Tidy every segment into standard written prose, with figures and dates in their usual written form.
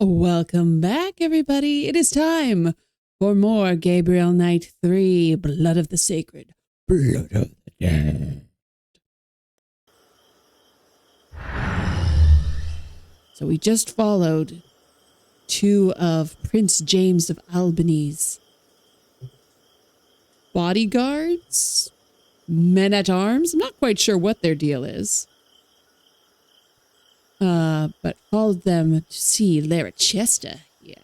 Welcome back, everybody. It is time for more Gabriel Night 3, Blood of the Sacred, Blood of the Dead. So we just followed two of Prince James of Albany's bodyguards, men-at-arms. I'm not quite sure what their deal is. But followed them to see Renns-Le-Chateau. Yeah.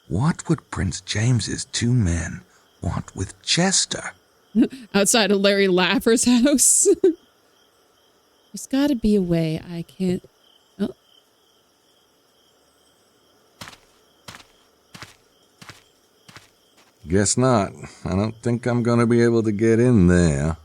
What would Prince James's two men want with Chester? Outside of Larry Laffer's house. There's got to be a way I can't... Oh. Guess not. I don't think I'm gonna be able to get in there.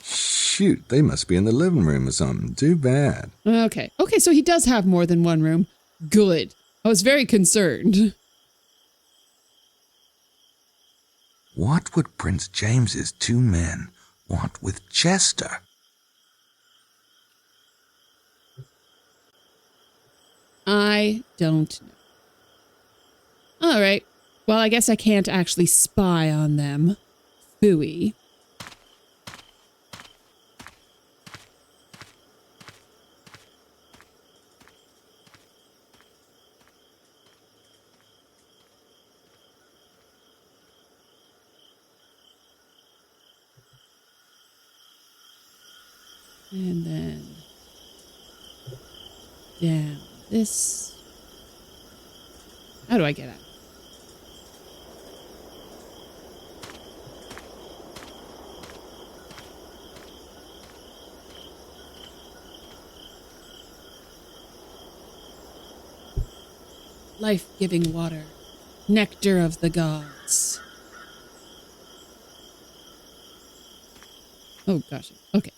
Shoot, they must be in the living room or something. Too bad. Okay, so he does have more than one room. Good. I was very concerned. What would Prince James's two men want with Chester? I don't know. All right. Well, I guess I can't actually spy on them. Phooey. And then down this. How do I get out? Life-giving water, nectar of the gods. Oh gosh. Okay.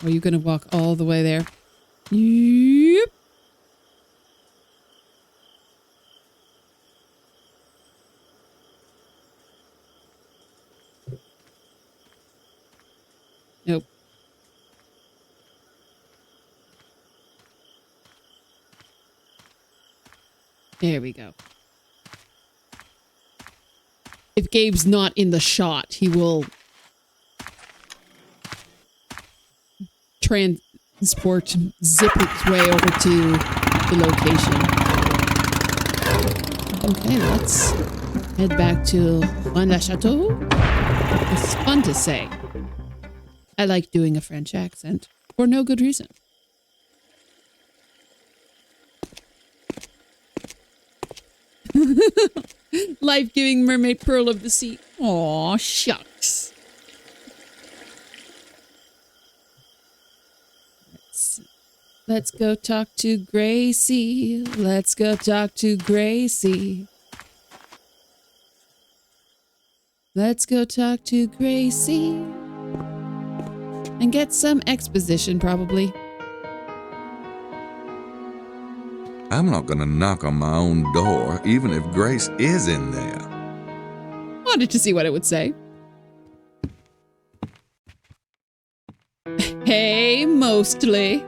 Are you going to walk all the way there? Yep. Nope. There we go. If Gabe's not in the shot, he will transport, zip its way over to the location. Okay, let's head back to Renns-Le-Chateau. It's fun to say. I like doing a French accent for no good reason. Life-giving mermaid pearl of the sea. Aw, shucks. Let's go talk to Gracie. Let's go talk to Gracie. Let's go talk to Gracie. And get some exposition, probably. I'm not gonna knock on my own door, even if Grace is in there. Wanted to see what it would say. Hey, mostly.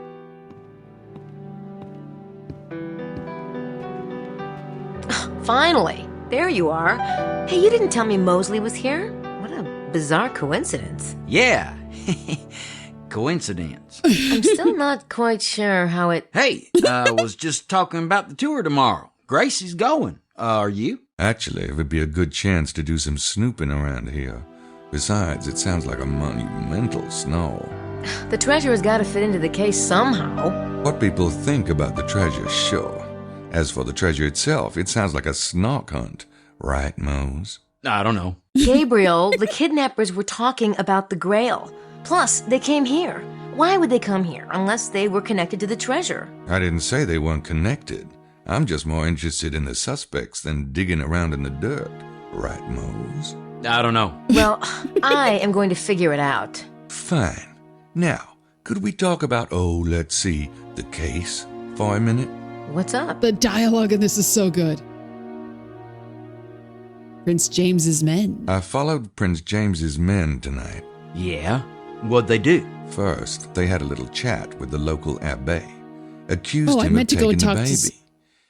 Finally, there you are. Hey, you didn't tell me Mosley was here? What a bizarre coincidence. Yeah, coincidence. I'm still not quite sure how it... Hey, I was just talking about the tour tomorrow. Gracie's going. Are you? Actually, it would be a good chance to do some snooping around here. Besides, it sounds like a monumental snow. The treasure's got to fit into the case somehow. What people think about the treasure, sure. As for the treasure itself, it sounds like a snark hunt. Right, Mose? I don't know. Gabriel, the kidnappers were talking about the Grail. Plus, they came here. Why would they come here unless they were connected to the treasure? I didn't say they weren't connected. I'm just more interested in the suspects than digging around in the dirt. Right, Mose? I don't know. Well, I am going to figure it out. Fine. Now, could we talk about, let's see, the case for a minute? What's up? The dialogue in this is so good. Prince James's men. I followed Prince James's men tonight. Yeah? What'd they do? First, they had a little chat with the local abbé, accused I him of meant to go taking and the talk to baby.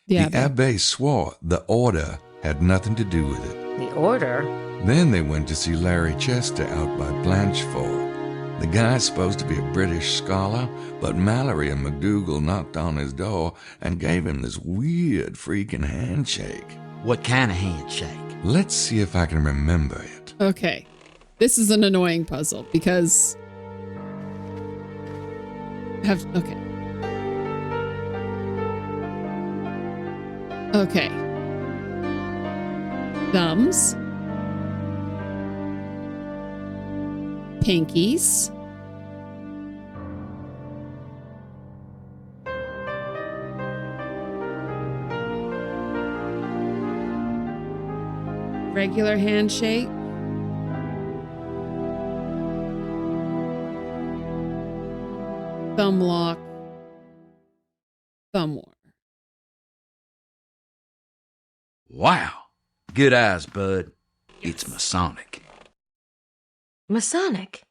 the The abbé. abbé swore the order had nothing to do with it. The order? Then they went to see Larry Chester out by Blanchford. The guy's supposed to be a British scholar, but Mallory and McDougal knocked on his door and gave him this weird freaking handshake. What kind of handshake? Let's see if I can remember it. Okay. This is an annoying puzzle because okay. Okay. Thumbs. Pinkies. Regular handshake. Thumb lock. Thumb war. Wow. Good eyes, bud. It's Masonic. Masonic?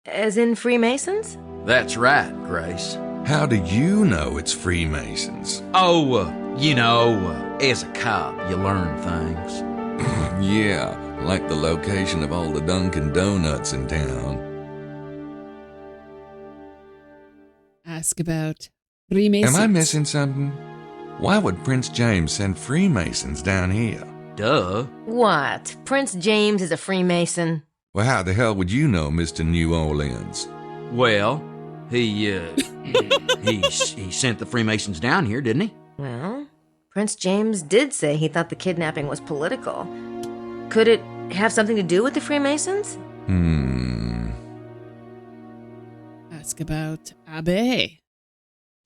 As in Freemasons? That's right, Grace. How do you know it's Freemasons? As a cop, you learn things. Yeah, like the location of all the Dunkin' Donuts in town. Ask about Freemasons. Am I missing something? Why would Prince James send Freemasons down here? Duh. What? Prince James is a Freemason? Well, how the hell would you know, Mr. New Orleans? Well, he sent the Freemasons down here, didn't he? Well, Prince James did say he thought the kidnapping was political. Could it have something to do with the Freemasons? Ask about Abbé.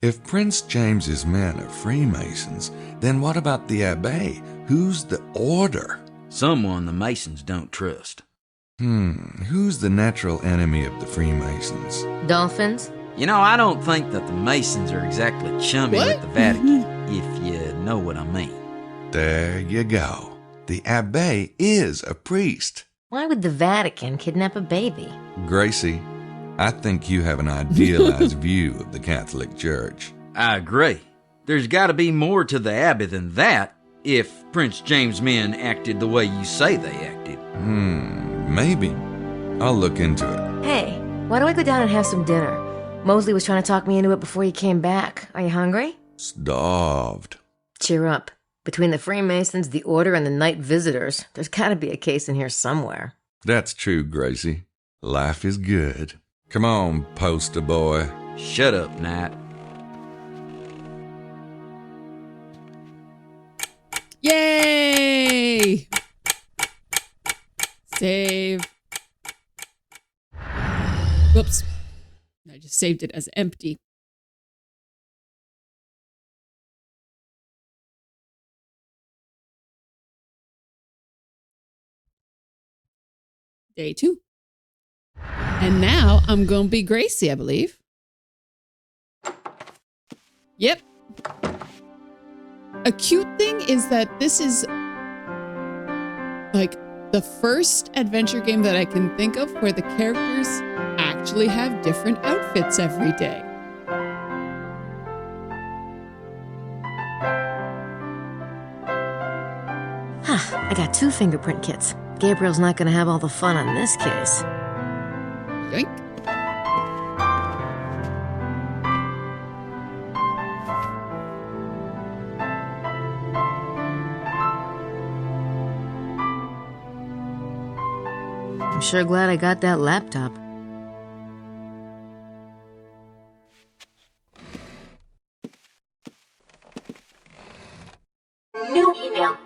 If Prince James's men are Freemasons, then what about the Abbé? Who's the order? Someone the Masons don't trust. Who's the natural enemy of the Freemasons? Dolphins? I don't think that the Masons are exactly chummy What? with the Vatican, if you know what I mean. There you go. The Abbé is a priest. Why would the Vatican kidnap a baby? Gracie, I think you have an idealized view of the Catholic Church. I agree. There's got to be more to the Abbey than that if Prince James' men acted the way you say they acted. Maybe. I'll look into it. Hey, why don't we go down and have some dinner? Mosley was trying to talk me into it before you came back. Are you hungry? Starved. Cheer up. Between the Freemasons, the Order, and the night visitors, there's gotta be a case in here somewhere. That's true, Gracie. Life is good. Come on, poster boy. Shut up, Nat. Yay! Save. Whoops. I just saved it as empty. Day 2. And now I'm going to be Gracie, I believe. Yep. A cute thing is that this is like the first adventure game that I can think of where the characters actually have different outfits every day. I got 2 fingerprint kits. Gabriel's not gonna have all the fun on this case. Yoink. I'm sure glad I got that laptop. New email.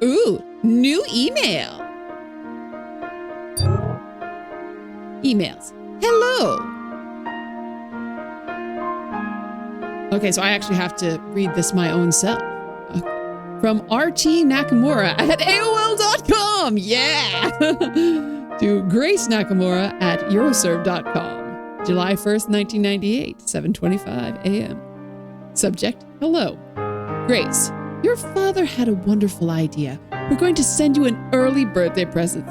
Ooh, new email. Emails. Hello. Okay, so I actually have to read this my own self. From RT Nakamura at AOL.com. Yeah. To Grace Nakamura at Euroserve.com. July 1st, 1998, 7:25 a.m. Subject, hello. Grace, your father had a wonderful idea. We're going to send you an early birthday present.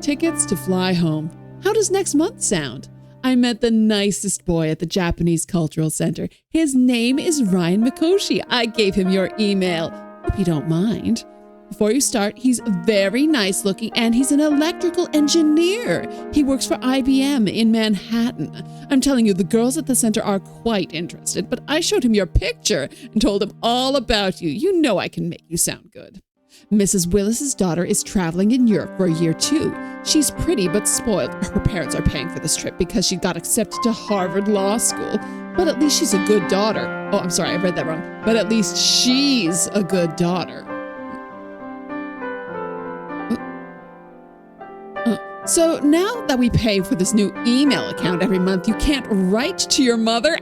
Tickets to fly home. How does next month sound? I met the nicest boy at the Japanese Cultural Center. His name is Ryan Mikoshi. I gave him your email. Hope you don't mind. Before you start, he's very nice looking and he's an electrical engineer. He works for IBM in Manhattan. I'm telling you, the girls at the center are quite interested, but I showed him your picture and told him all about you. You know I can make you sound good. Mrs. Willis's daughter is traveling in Europe for a year too. She's pretty but spoiled. Her parents are paying for this trip because she got accepted to Harvard Law School. But at least she's a good daughter. Oh, I'm sorry, I read that wrong. But at least she's a good daughter. So now that we pay for this new email account every month, you can't write to your mother?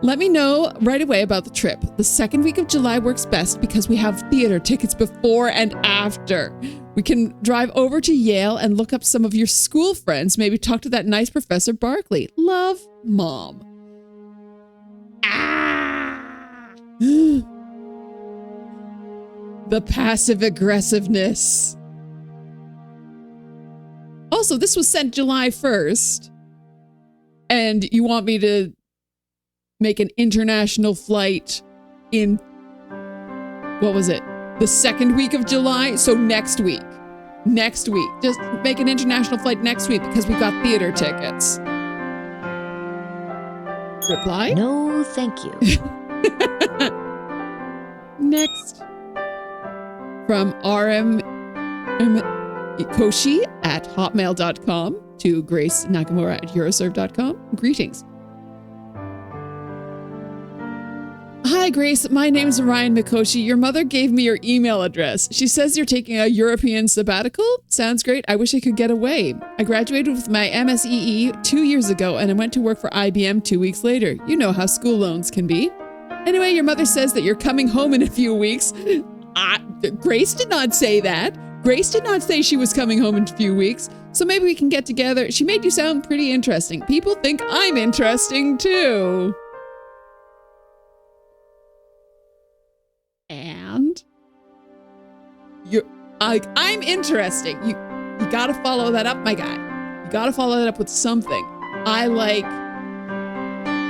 Let me know right away about the trip. The second week of July works best because we have theater tickets before and after. We can drive over to Yale and look up some of your school friends. Maybe talk to that nice Professor Barkley. Love, Mom. The passive aggressiveness. Also, this was sent July 1st. And you want me to make an international flight in, what was it? The second week of July? So next week. Next week. Just make an international flight next week because we got theater tickets. Reply? No, thank you. Next. From Koshi at hotmail.com to Grace Nakamura at Euroserve.com. Greetings. Hi, Grace. My name is Ryan Mikoshi. Your mother gave me your email address. She says you're taking a European sabbatical. Sounds great. I wish I could get away. I graduated with my MSEE 2 years ago and I went to work for IBM 2 weeks later. You know how school loans can be. Anyway, your mother says that you're coming home in a few weeks. Grace did not say that. Grace did not say she was coming home in a few weeks. So maybe we can get together. She made you sound pretty interesting. People think I'm interesting too. And I'm interesting. You gotta follow that up, my guy. You gotta follow that up with something. I like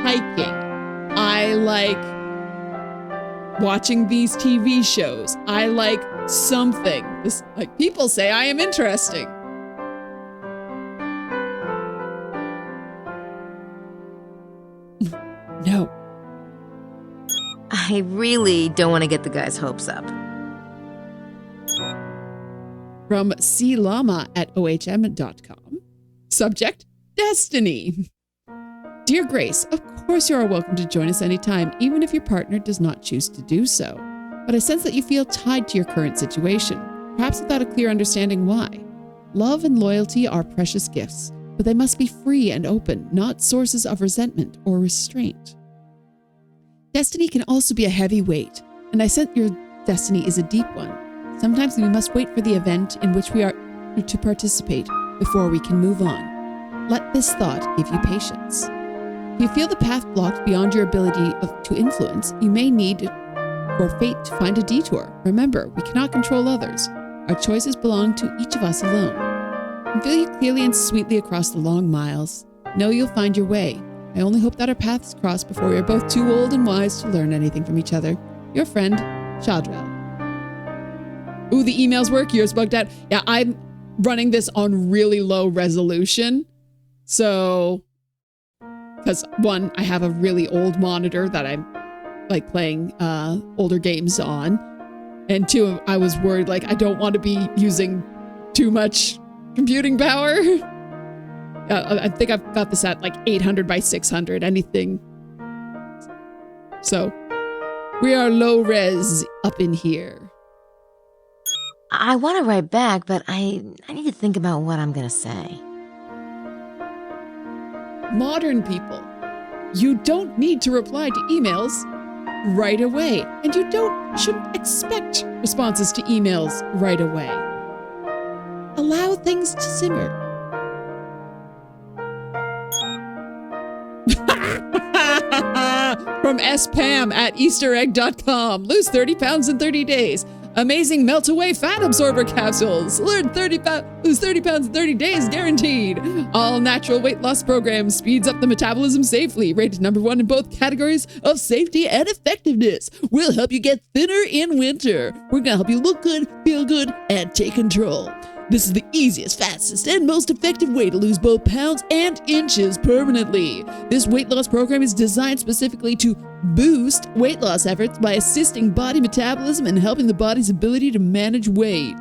hiking. I like watching these TV shows. I like something. This, like, people say I am interesting. No. I really don't want to get the guy's hopes up. From clama at ohm.com. Subject, Destiny. Dear Grace, of course you are welcome to join us anytime, even if your partner does not choose to do so. But I sense that you feel tied to your current situation, perhaps without a clear understanding why. Love and loyalty are precious gifts, but they must be free and open, not sources of resentment or restraint. Destiny can also be a heavy weight, and I sense your destiny is a deep one. Sometimes we must wait for the event in which we are to participate before we can move on. Let this thought give you patience. If you feel the path blocked beyond your ability to influence, you may need for fate to find a detour. Remember, we cannot control others. Our choices belong to each of us alone. And feel you clearly and sweetly across the long miles. Know you'll find your way. I only hope that our paths cross before we are both too old and wise to learn anything from each other. Your friend, Shadrell. Ooh, the emails work. Yours bugged out. Yeah, I'm running this on really low resolution. So, because one, I have a really old monitor that I'm like playing older games on. And two, I was worried, like, I don't want to be using too much computing power. I think I've got this at like 800 by 600, anything. So we are low res up in here. I want to write back, but I need to think about what I'm going to say. Modern people, you don't need to reply to emails right away. And you shouldn't expect responses to emails right away. Allow things to simmer. From SPAM at easteregg.com. Lose 30 pounds in 30 days. Amazing melt away fat absorber capsules. Lose 30 pounds in 30 days guaranteed. All natural weight loss program speeds up the metabolism safely. Rated number 1 in both categories of safety and effectiveness. We'll help you get thinner in winter. We're gonna help you look good, feel good, and take control. This is the easiest, fastest, and most effective way to lose both pounds and inches permanently. This weight loss program is designed specifically to boost weight loss efforts by assisting body metabolism and helping the body's ability to manage weight.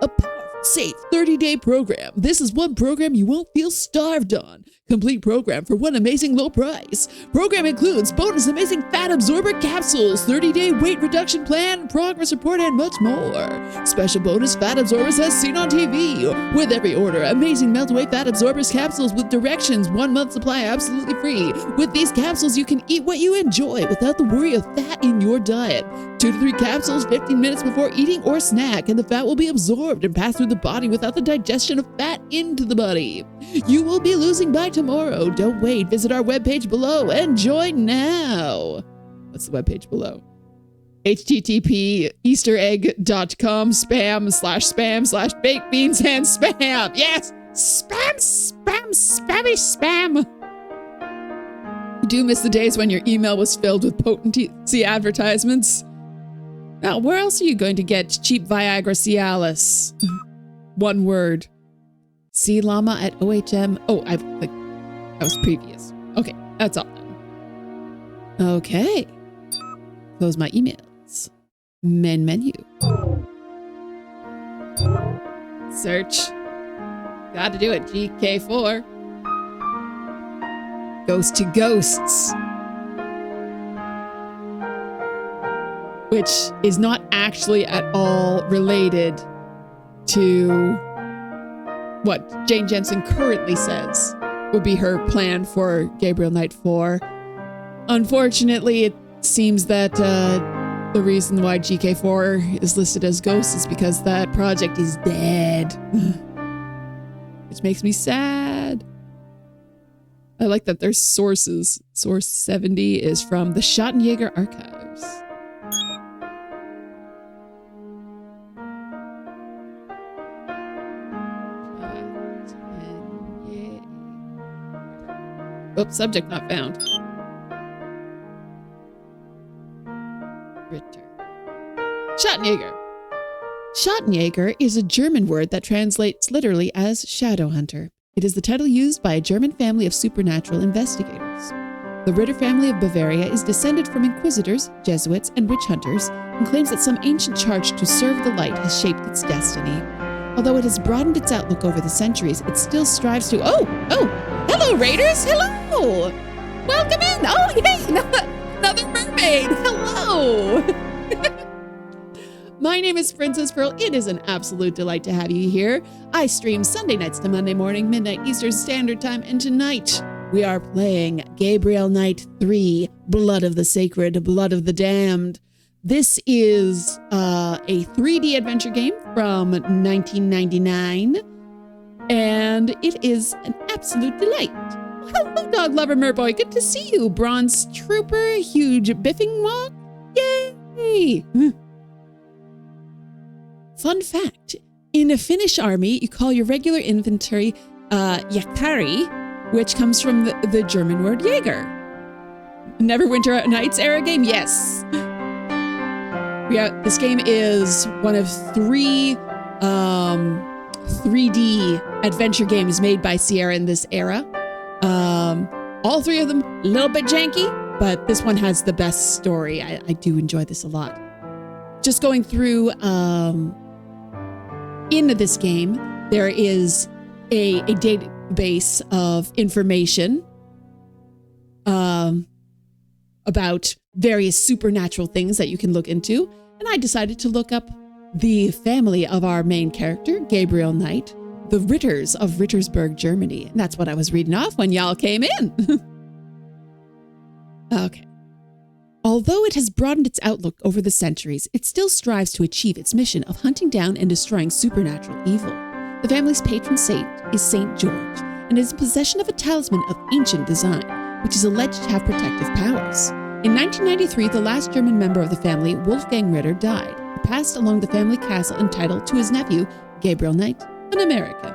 A powerful, safe 30-day program. This is one program you won't feel starved on. Complete program for one amazing low price. Program includes bonus amazing fat absorber capsules, 30-day weight reduction plan, progress report, and much more. Special bonus fat absorbers as seen on TV. With every order, amazing melt away fat absorbers capsules with directions, 1 month supply absolutely free. With these capsules, you can eat what you enjoy without the worry of fat in your diet. 2 to 3 capsules 15 minutes before eating or snack, and the fat will be absorbed and passed through the body without the digestion of fat into the body. You will be losing by tomorrow. Don't wait. Visit our webpage below and join now. What's the webpage below? http easteregg.com/spam/baked beans and spam. Yes, spam. You do miss the days when your email was filled with potency advertisements. Now, where else are you going to get cheap Viagra Cialis? One word. Sea Llama at OHM. Oh, that was previous. Okay, that's all done. Okay. Close my emails. Main menu. Search. Gotta do it. GK4. Ghost to Ghosts. Which is not actually at all related to what Jane Jensen currently says would be her plan for Gabriel Knight 4. Unfortunately, it seems that the reason why GK4 is listed as Ghost is because that project is dead. Which makes me sad. I like that there's sources. Source 70 is from the Shattenjager archives. Oops, subject not found. Ritter. Shattenjager. Shattenjager is a German word that translates literally as shadow hunter. It is the title used by a German family of supernatural investigators. The Ritter family of Bavaria is descended from inquisitors, Jesuits, and witch hunters, and claims that some ancient charge to serve the light has shaped its destiny. Although it has broadened its outlook over the centuries, it still strives to... Oh! Hello, Raiders! Hello! Welcome in! Oh, hey! Another mermaid! Hello! My name is Princess Pearl. It is an absolute delight to have you here. I stream Sunday nights to Monday morning, midnight Eastern Standard Time, and tonight we are playing Gabriel Knight 3, Blood of the Sacred, Blood of the Damned. This is a 3D adventure game from 1999, and it is an absolute delight. Hello, dog lover Merboy. Good to see you. Bronze Trooper, huge biffing walk. Yay! Fun fact, in a Finnish army, you call your regular infantry Jakari, which comes from the German word Jäger. Neverwinter Nights era game? Yes. This game is one of 3 3D adventure games made by Sierra in this era. All 3 of them a little bit janky, but this one has the best story. I do enjoy this a lot. Just going through into this game, there is a database of information about various supernatural things that you can look into. And I decided to look up the family of our main character, Gabriel Knight, the Ritters of Rittersburg, Germany. And that's what I was reading off when y'all came in. Okay. Although it has broadened its outlook over the centuries, it still strives to achieve its mission of hunting down and destroying supernatural evil. The family's patron saint is Saint George, and is in possession of a talisman of ancient design. which is alleged to have protective powers. In 1993, the last German member of the family, Wolfgang Ritter, died. He passed along the family castle and title to his nephew, Gabriel Knight, an American.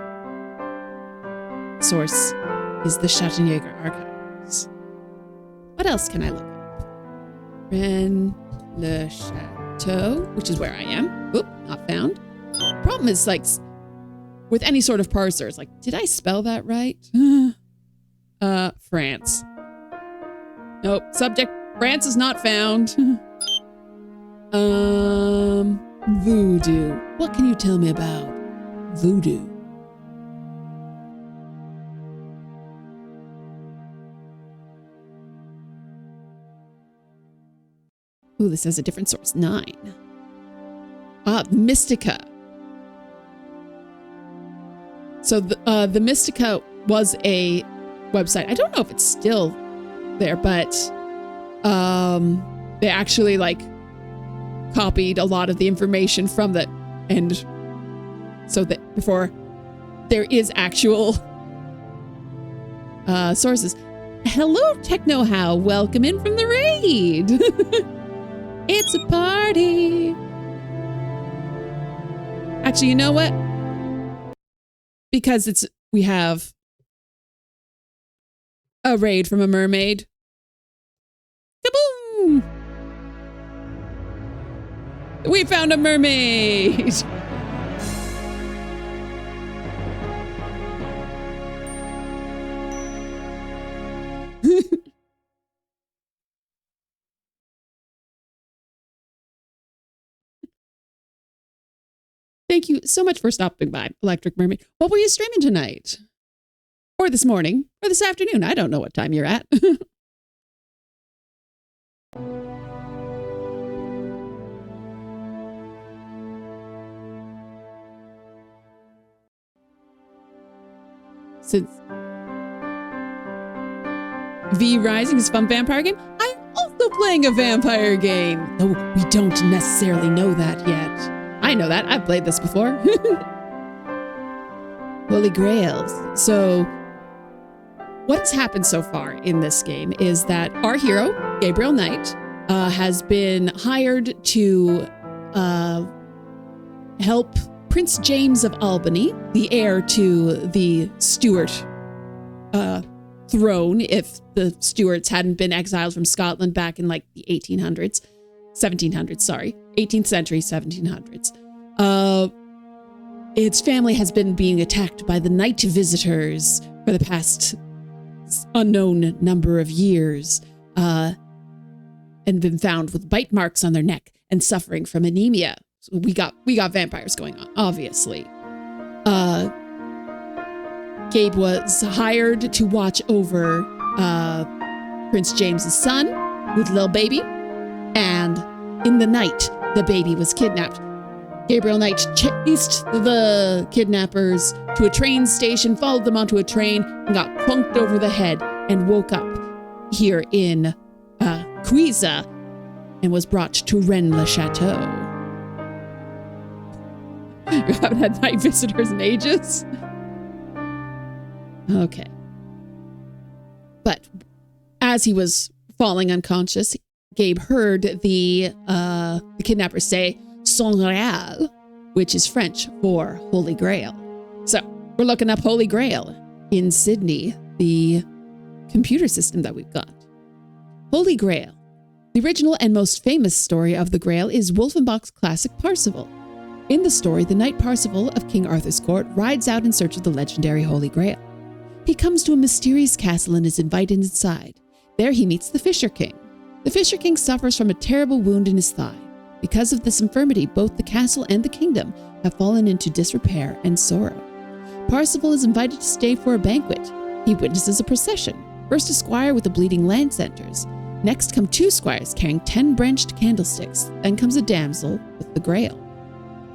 Source is the Shattenjager archives. What else can I look up? Renns-Le-Chateau, which is where I am. Oop, not found. Problem is, like, with any sort of parser, it's like, did I spell that right? France. Nope. Subject, France is not found. Voodoo. What can you tell me about voodoo? Ooh, this has a different source. 9. Mystica. So the Mystica was a website. I don't know if it's still there, but they actually like copied a lot of the information from that, and so that before there is actual sources. Hello, Techno How. Welcome in from the raid. It's a party. Actually, you know what? Because we have a raid from a mermaid. Kaboom! We found a mermaid. Thank you so much for stopping by, Electric Mermaid. What were you streaming tonight? Or this morning? Or this afternoon? I don't know what time you're at. Since V Rising is a fun vampire game, I'm also playing a vampire game. Though we don't necessarily know that yet. I know that. I've played this before. Holy Grails. So what's happened so far in this game is that our hero, Gabriel Knight, has been hired to help Prince James of Albany, the heir to the Stuart throne, if the Stuarts hadn't been exiled from Scotland back in like the 1800s. 1700s, sorry. 18th century, 1700s. Its family has been being attacked by the night visitors for the past unknown number of years, and been found with bite marks on their neck and suffering from anemia. So we got vampires going on, obviously. Gabe was hired to watch over Prince James's son with a little baby, and in the night, the baby was kidnapped. Gabriel Knight chased the kidnappers to a train station, followed them onto a train, and got clunked over the head and woke up here in Cuisa and was brought to Rennes-Le-Chateau. You haven't had night visitors in ages? Okay. But as he was falling unconscious, Gabe heard the kidnappers say Son Réal, which is French for Holy Grail. So we're looking up Holy Grail in Sydney, the computer system that we've got. Holy Grail. The original and most famous story of the Grail is Wolfenbach's classic Parsifal. In the story, the knight Parsifal of King Arthur's court rides out in search of the legendary Holy Grail. He comes to a mysterious castle and is invited inside. There he meets the Fisher King. The Fisher King suffers from a terrible wound in his thigh. Because of this infirmity, both the castle and the kingdom have fallen into disrepair and sorrow. Parsifal is invited to stay for a banquet. He witnesses a procession. First a squire with the bleeding lance enters. Next come 2 squires carrying 10 branched candlesticks. Then comes a damsel with the Grail.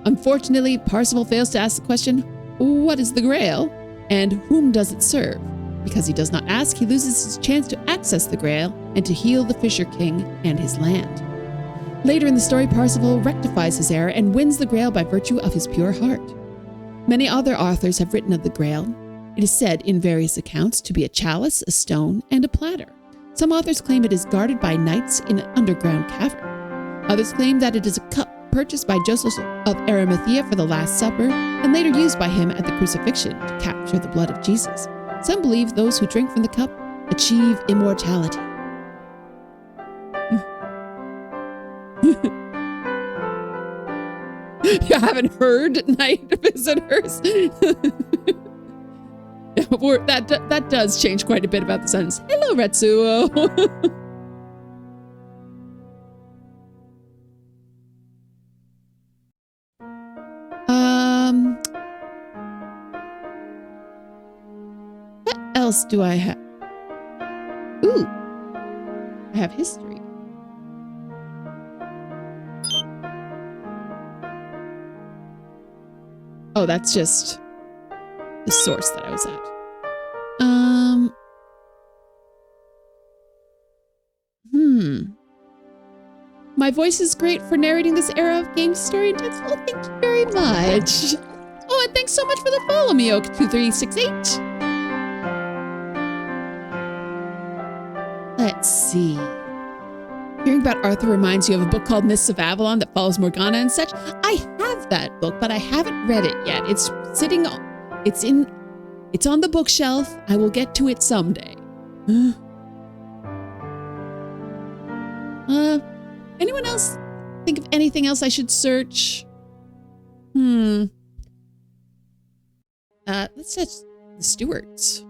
Unfortunately, Parsifal fails to ask the question, what is the Grail? And whom does it serve? Because he does not ask, he loses his chance to access the Grail and to heal the Fisher King and his land. Later in the story, Parsifal rectifies his error and wins the Grail by virtue of his pure heart. Many other authors have written of the Grail. It is said in various accounts to be a chalice, a stone, and a platter. Some authors claim it is guarded by knights in an underground cavern. Others claim that it is a cup purchased by Joseph of Arimathea for the Last Supper and later used by him at the crucifixion to capture the blood of Jesus. Some believe those who drink from the cup achieve immortality. You haven't heard, night visitors? That does change quite a bit about the sentence. Hello, Retsuo. What else do I have? Ooh, I have history. Oh, that's just the source that I was at. My voice is great for narrating this era of game story and text. Oh, thank you very much. Oh, and thanks so much for the follow, Mioke2368. Let's see. Hearing about Arthur reminds you of a book called Mists of Avalon that follows Morgana and such. I have that book, but I haven't read it yet. It's on the bookshelf. I will get to it someday. Anyone else think of anything else I should search? Let's search the Stuarts.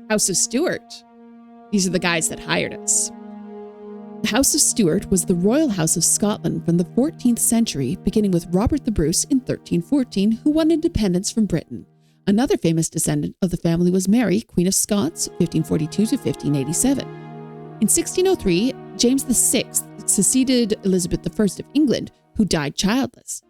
House of Stuart. These are the guys that hired us. The House of Stuart was the royal house of Scotland from the 14th century, beginning with Robert the Bruce in 1314, who won independence from Britain. Another famous descendant of the family was Mary, Queen of Scots, 1542 to 1587. In 1603, James VI succeeded Elizabeth I of England, who died childless.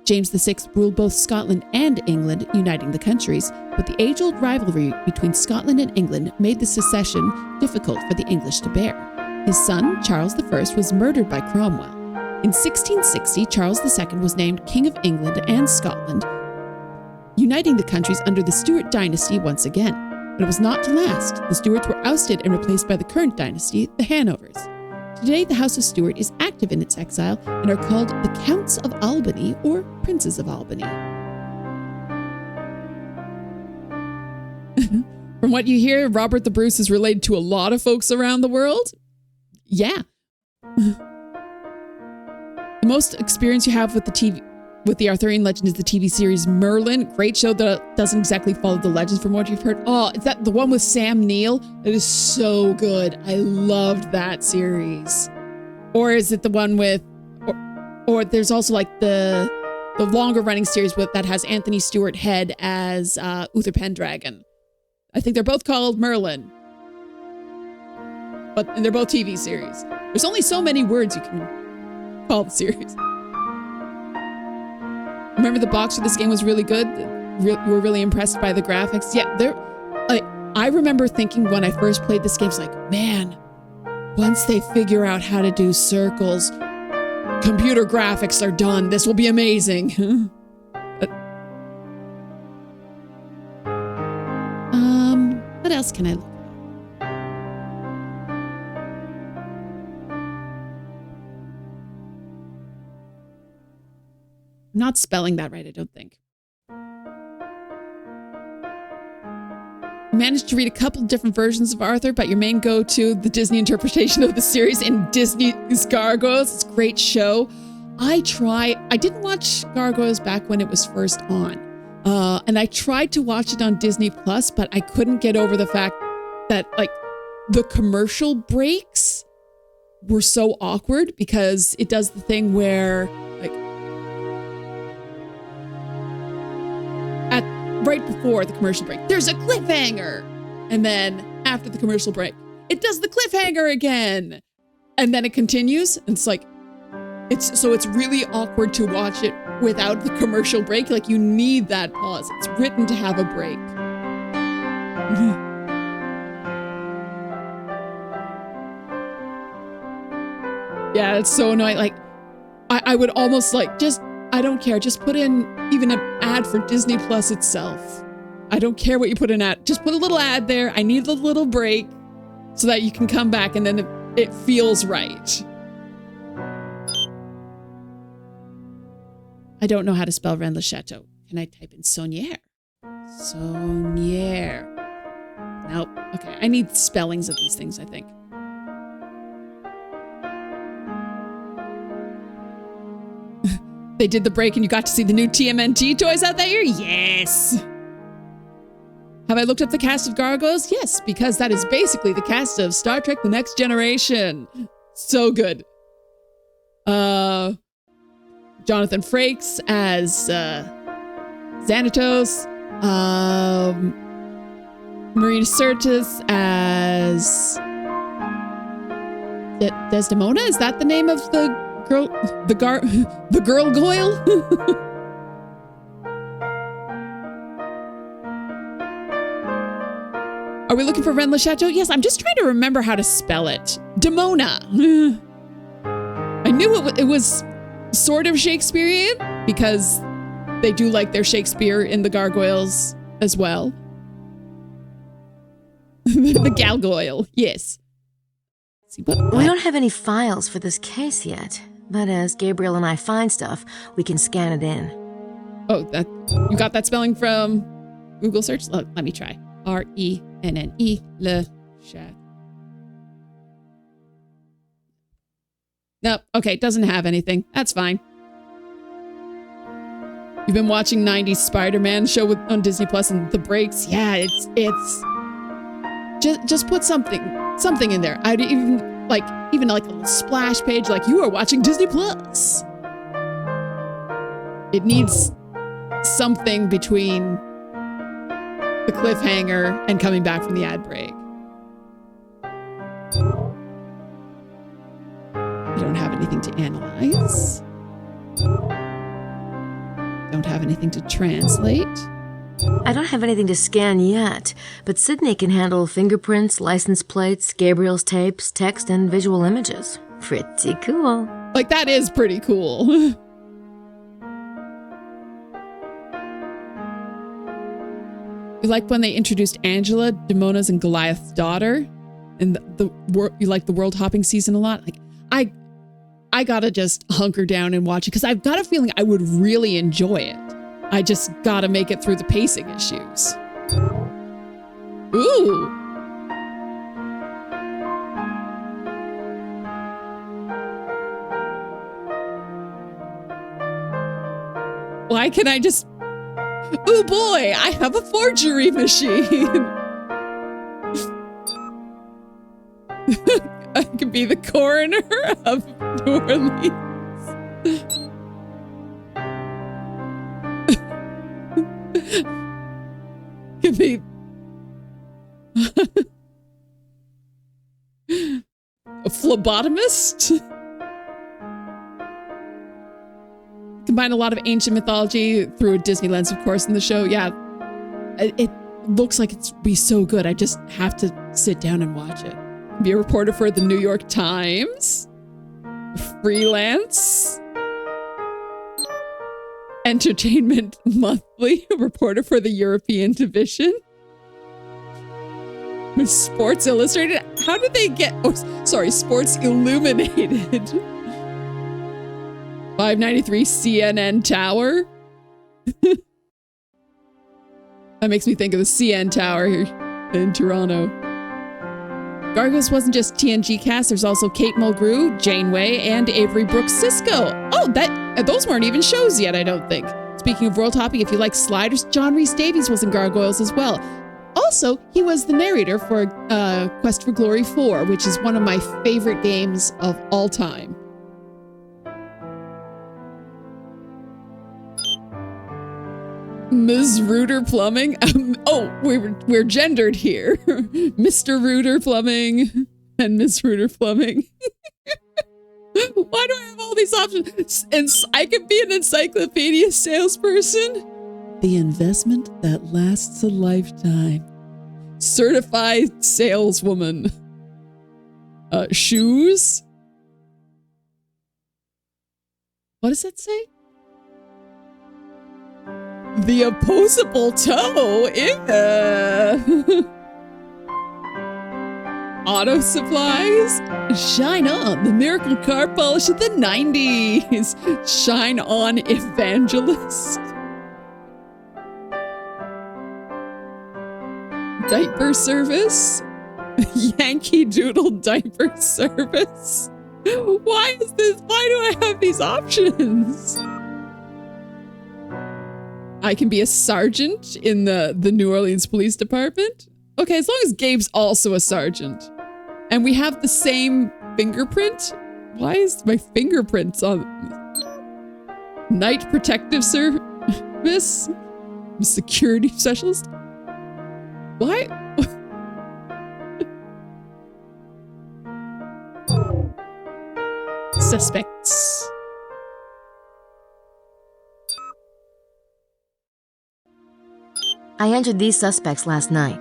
James VI ruled both Scotland and England, uniting the countries, but the age-old rivalry between Scotland and England made the succession difficult for the English to bear. His son, Charles I, was murdered by Cromwell. In 1660, Charles II was named King of England and Scotland, uniting the countries under the Stuart dynasty once again. But it was not to last. The Stuarts were ousted and replaced by the current dynasty, the Hanovers. Today, the House of Stuart is active in its exile and are called the Counts of Albany or Princes of Albany. From what you hear, Robert the Bruce is related to a lot of folks around the world. Yeah. The most experience you have with the Arthurian legend is the TV series Merlin. Great show that doesn't exactly follow the legends from what you've heard. Oh, is that the one with Sam Neill? That is so good. I loved that series. Or is it the one with, or there's also like the longer running series that has Anthony Stewart Head as Uther Pendragon. I think they're both called Merlin. And they're both TV series. There's only so many words you can call the series. Remember the box for this game was really good? You were really impressed by the graphics? Yeah, I remember thinking when I first played this game, it's like, man, once they figure out how to do circles, computer graphics are done. This will be amazing. What else can I look at? I'm not spelling that right, I don't think. You managed to read a couple different versions of Arthur, but your main go-to, the Disney interpretation of the series in Disney's Gargoyles. It's a great show. I didn't watch Gargoyles back when it was first on. And I tried to watch it on Disney Plus, but I couldn't get over the fact that like the commercial breaks were so awkward because it does the thing where like right before the commercial break, there's a cliffhanger. And then after the commercial break, it does the cliffhanger again. And then it continues. And it's like, it's really awkward to watch it without the commercial break. Like you need that pause. It's written to have a break. Yeah, it's so annoying. Like I would almost like I don't care. Just put in even an ad for Disney Plus itself. I don't care what you put in ad. Just put a little ad there. I need a little break. so that you can come back and then it feels right. I don't know how to spell Rennes-Le-Chateau. Can I type in Saunière? Saunière. Nope. Okay, I need spellings of these things, I think. They did the break and you got to see the new TMNT toys out there? Yes! Have I looked up the cast of Gargoyles? Yes, because that is basically the cast of Star Trek The Next Generation. So good. Jonathan Frakes as Xanatos. Marina Sirtis as Desdemona? Is that the name of the girl? The girl Goyle? Are we looking for Rennes-Le-Chateau? Yes, I'm just trying to remember how to spell it. Demona. I knew it was sort of Shakespearean because they do like their Shakespeare in the Gargoyles as well. The Galgoyle, yes. See, We don't have any files for this case yet, but as Gabriel and I find stuff, we can scan it in. Oh, you got that spelling from Google search? Let me try. R-E-N-N-E, Le Chat. Nope, okay, doesn't have anything. That's fine. You've been watching 90s Spider-Man show on Disney Plus and the breaks? Yeah, it's just put something in there. I'd even like a little splash page like you are watching Disney Plus. It needs something between the cliffhanger and coming back from the ad break. I don't have anything to analyze. Don't have anything to translate. I don't have anything to scan yet, but Sydney can handle fingerprints, license plates, Gabriel's tapes, text, and visual images. Pretty cool. Like, that is pretty cool. Like when they introduced Angela, Damona's and Goliath's daughter, and you like the world hopping season a lot. Like, I gotta just hunker down and watch it because I've got a feeling I would really enjoy it. I just gotta make it through the pacing issues. Ooh. Why can I just... Oh boy, I have a forgery machine. I could be the coroner of New Orleans. Could be a phlebotomist. Combine a lot of ancient mythology through a Disney lens, of course, in the show. Yeah, it looks like it's be so good. I just have to sit down and watch it. Be a reporter for the New York Times. Freelance. Entertainment Monthly. A reporter for the European division. Sports Illustrated. How did they get... Oh, sorry, Sports Illuminated. 593 CNN Tower. That makes me think of the CN Tower here in Toronto. Gargoyles wasn't just TNG cast. There's also Kate Mulgrew, Janeway, and Avery Brooks Sisko. Oh, those weren't even shows yet, I don't think. Speaking of world hopping, if you like sliders, John Rhys Davies was in Gargoyles as well. Also, he was the narrator for Quest for Glory 4, which is one of my favorite games of all time. Ms. Reuter Plumbing. We're gendered here. Mr. Reuter Plumbing and Ms. Reuter Plumbing. Why do I have all these options? And I could be an encyclopedia salesperson. The investment that lasts a lifetime. Certified saleswoman. Shoes. What does that say? The opposable toe. Auto supplies. Shine on, the miracle car polish of the 90s. Shine on, evangelist. Diaper service. Yankee Doodle diaper service. Why is this? Why do I have these options? I can be a sergeant in the New Orleans Police Department. Okay, as long as Gabe's also a sergeant. And we have the same fingerprint? Why is my fingerprints on Night Protective Service? Security specialist? Why? Suspects. I entered these suspects last night.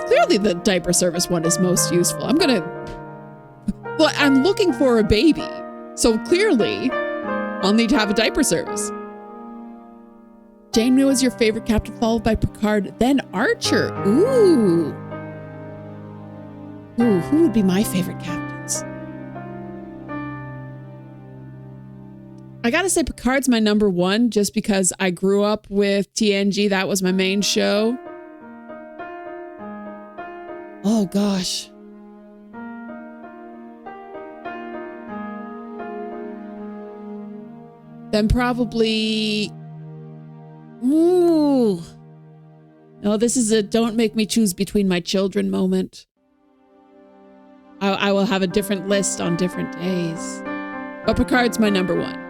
Clearly the diaper service one is most useful. Well, I'm looking for a baby. So clearly, I'll need to have a diaper service. Janeway was your favorite captain, followed by Picard, then Archer. Ooh, who would be my favorite captains? I gotta say Picard's my number one just because I grew up with TNG. That was my main show. Oh gosh. Then probably... Ooh. No, this is a don't make me choose between my children moment. I will have a different list on different days. But Picard's my number one.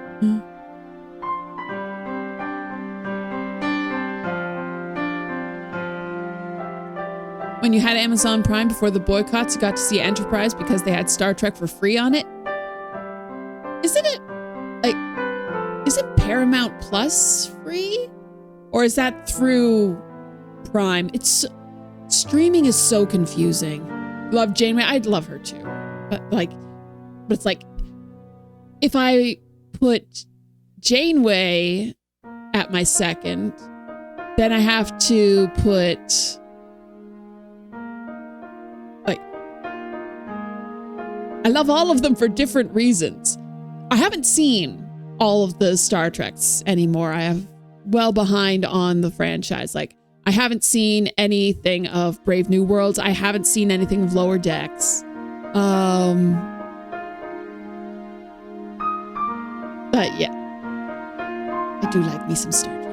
When you had Amazon Prime before the boycotts, you got to see Enterprise because they had Star Trek for free on it. Isn't it Paramount Plus free? Or is that through Prime? Streaming is so confusing. Love Janeway. I'd love her too. But it's like, if I put Janeway at my second, then I have to put I love all of them for different reasons. I haven't seen all of the Star Treks anymore. I have well behind on the franchise. I haven't seen anything of Brave New Worlds. I haven't seen anything of Lower Decks. But yeah, I do like me some Star Trek.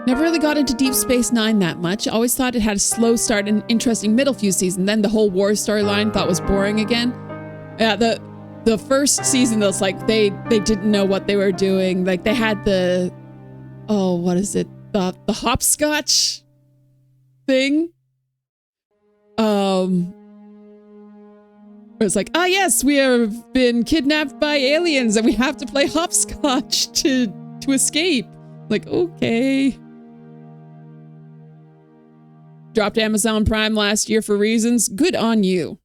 Never really got into Deep Space Nine that much. Always thought it had a slow start and interesting middle few seasons. Then the whole war storyline thought was boring again. Yeah, the first season, was like they didn't know what they were doing. Like they had the what is it? The hopscotch thing. It was like, yes, we have been kidnapped by aliens and we have to play hopscotch to escape. Like, okay. Dropped Amazon Prime last year for reasons. Good on you.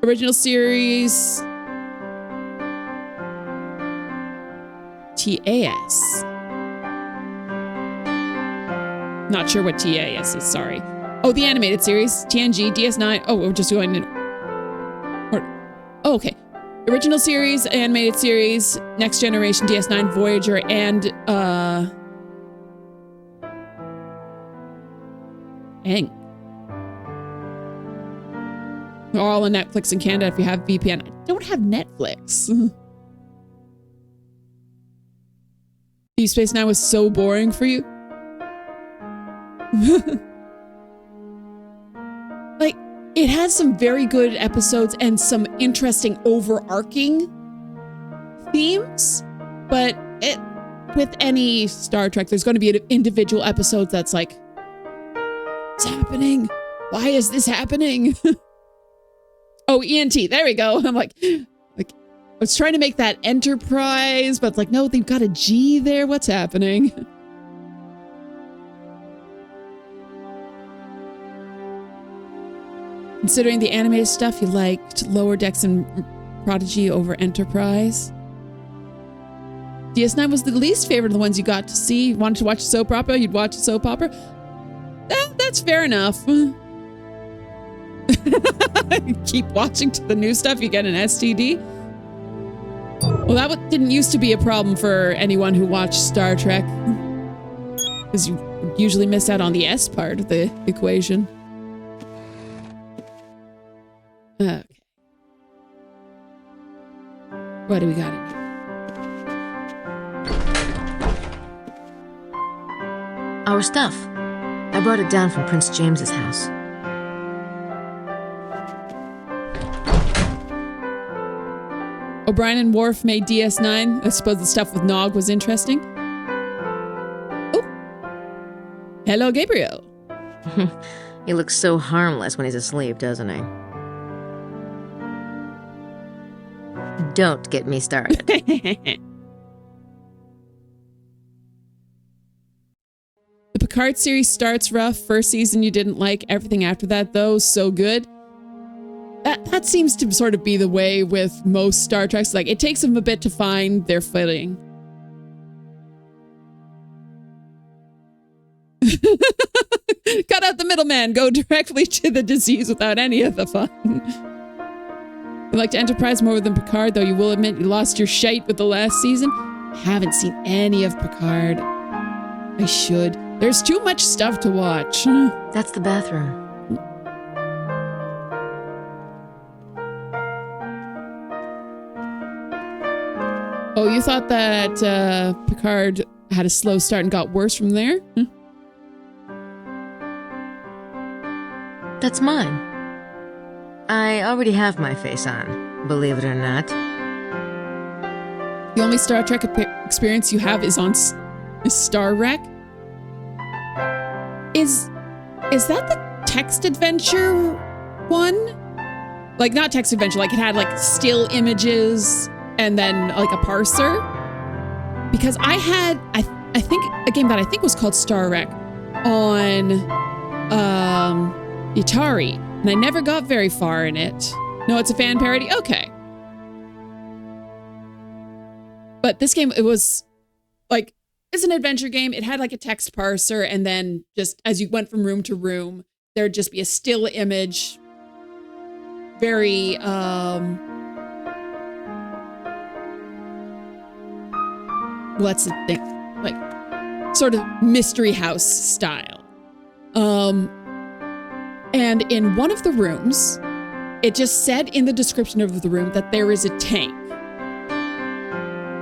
Original series. TAS. Not sure what TAS is, sorry. Oh, the animated series. TNG, DS9. Oh, we're just going in. Oh, okay. Original series, animated series, Next Generation, DS9, Voyager, and Aang. They're all on Netflix in Canada if you have VPN. I don't have Netflix. Deep Space Nine was so boring for you. It has some very good episodes and some interesting overarching themes, but with any Star Trek, there's going to be individual episodes that's like, what's happening? Why is this happening? Oh, ENT, there we go. I'm like, was trying to make that Enterprise, but it's like, no, they've got a G there. What's happening? Considering the animated stuff, you liked Lower Decks and Prodigy over Enterprise. DS9 was the least favorite of the ones you got to see. You wanted to watch a soap opera, you'd watch a soap opera. That's fair enough. Keep watching to the new stuff, you get an STD. Well, that didn't used to be a problem for anyone who watched Star Trek. Because you usually miss out on the S part of the equation. Okay. What do we got in here? Our stuff. I brought it down from Prince James's house. O'Brien and Worf made DS9. I suppose the stuff with Nog was interesting. Oh. Hello, Gabriel. He looks so harmless when he's asleep, doesn't he? Don't get me started. The Picard series starts rough. First season you didn't like. Everything after that, though, so good. That seems to sort of be the way with most Star Treks. Like, it takes them a bit to find their footing. Cut out the middleman. Go directly to the disease without any of the fun. You liked Enterprise more than Picard, though you will admit you lost your shite with the last season. I haven't seen any of Picard. I should. There's too much stuff to watch. That's the bathroom. Oh, you thought that Picard had a slow start and got worse from there? That's mine. I already have my face on, believe it or not. The only Star Trek experience you have is on Star Wreck? Is that the text adventure one? Like, not text adventure, like it had like still images and then like a parser? Because I had, I think, a game that I think was called Star Wreck on Atari, and I never got very far in it. No, it's a fan parody? Okay. But this game, it was like, it's an adventure game. It had like a text parser, and then just as you went from room to room, there'd just be a still image. Very, what's the thing? Like, sort of mystery house style. And in one of the rooms, it just said in the description of the room that there is a tank.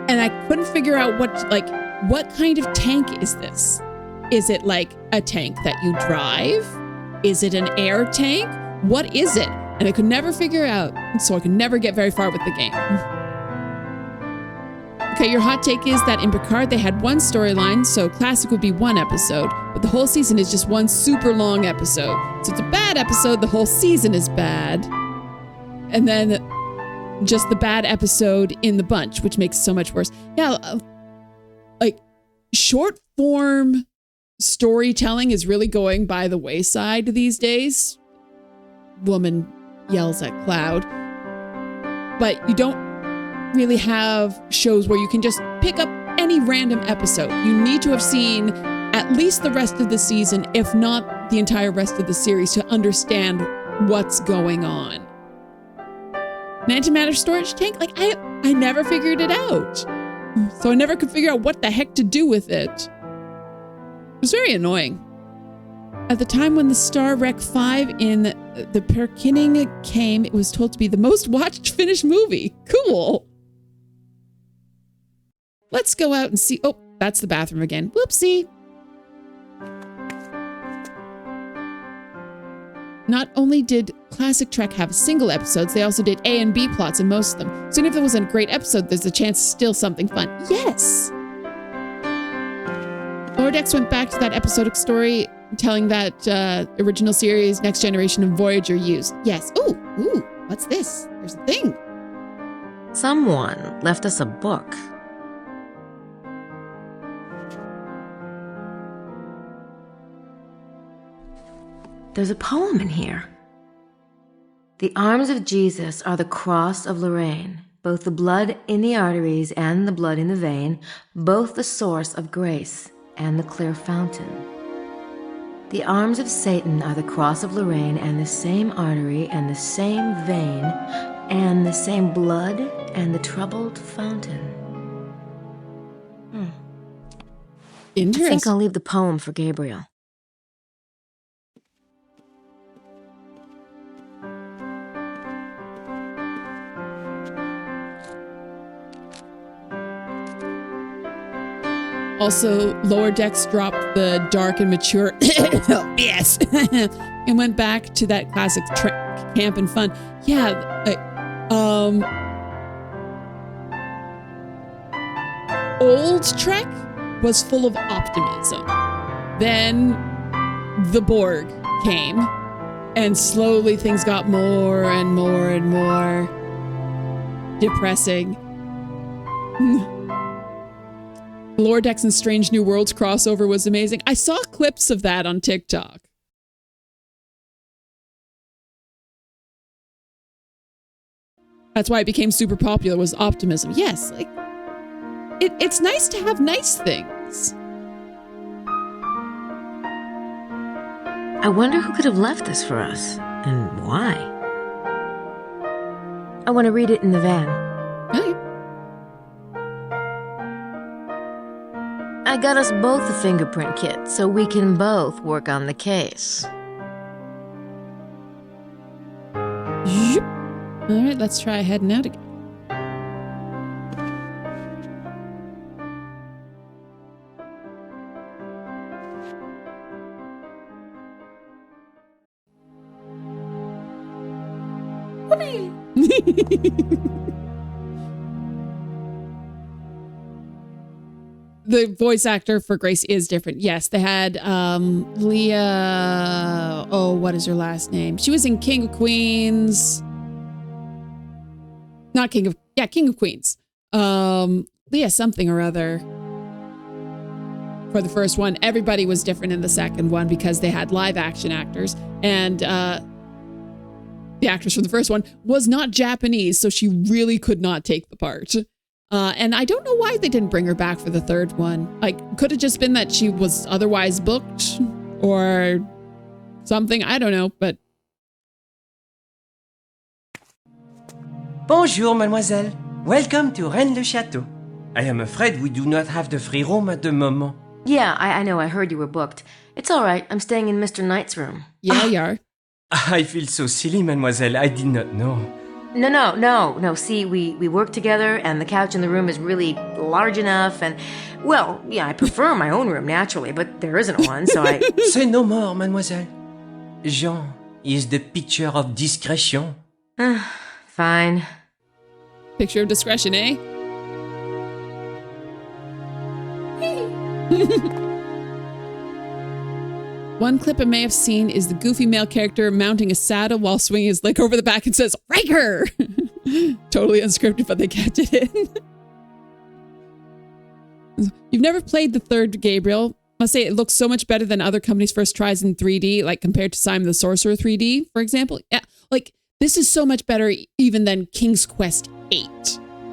And I couldn't figure out what kind of tank is this? Is it like a tank that you drive? Is it an air tank? What is it? And I could never figure out, so I could never get very far with the game. Okay, your hot take is that in Picard they had one storyline, so classic would be one episode, but the whole season is just one super long episode. So it's a bad episode, the whole season is bad. And then just the bad episode in the bunch, which makes it so much worse. Yeah, like short form storytelling is really going by the wayside these days. Woman yells at cloud. But you don't really have shows where you can just pick up any random episode. You need to have seen at least the rest of the season, if not the entire rest of the series, to understand what's going on. An antimatter storage tank? Like, I never figured it out. So I never could figure out what the heck to do with it. It was very annoying. At the time when the Star Wreck 5 in the Perkinning came, it was told to be the most watched Finnish movie. Cool. Let's go out and see. Oh, that's the bathroom again. Whoopsie. Not only did classic Trek have single episodes, they also did A and B plots in most of them. So even if there wasn't a great episode, there's a chance still something fun. Yes! Lower Decks went back to that episodic story, telling that original series, Next Generation and Voyager used. Yes. Ooh, what's this? There's a thing. Someone left us a book. There's a poem in here. The arms of Jesus are the cross of Lorraine, both the blood in the arteries and the blood in the vein, both the source of grace and the clear fountain. The arms of Satan are the cross of Lorraine and the same artery and the same vein and the same blood and the troubled fountain. Interesting. I think I'll leave the poem for Gabriel. Also, Lower Decks dropped the dark and mature yes, and went back to that classic camp and fun. Yeah, old Trek was full of optimism. Then the Borg came, and slowly things got more and more and more depressing. Lower Decks and Strange New Worlds crossover was amazing. I saw clips of that on TikTok. That's why it became super popular, was optimism. Yes, like it's nice to have nice things. I wonder who could have left this for us, and why. I want to read it in the van. Okay. I got us both a fingerprint kit, so we can both work on the case. Yep. All right, let's try heading out again. The voice actor for Grace is different. Yes, they had Leah. Oh, what is her last name? She was in King of Queens. Not King of, yeah, King of Queens. Leah something or other. For the first one, everybody was different in the second one because they had live action actors, and the actress from the first one was not Japanese, so she really could not take the part. And I don't know why they didn't bring her back for the third one. Like, could have just been that she was otherwise booked or something. I don't know, but. Bonjour, mademoiselle. Welcome to Rennes-Le-Chateau. I am afraid we do not have the free room at the moment. Yeah, I know. I heard you were booked. It's all right. I'm staying in Mr. Knight's room. Yeah, you are. I feel so silly, mademoiselle. I did not know. No. See, we work together, and the couch in the room is really large enough, and, well, yeah, I prefer my own room, naturally, but there isn't one, so I... Say no more, mademoiselle. Jean is the picture of discretion. Fine. Picture of discretion, eh? One clip I may have seen is the goofy male character mounting a saddle while swinging his leg over the back and says, Riker! Totally unscripted, but they kept it in. You've never played the third Gabriel. I must say it looks so much better than other companies' first tries in 3D, like compared to Simon the Sorcerer 3D, for example. Yeah, like this is so much better even than King's Quest 8,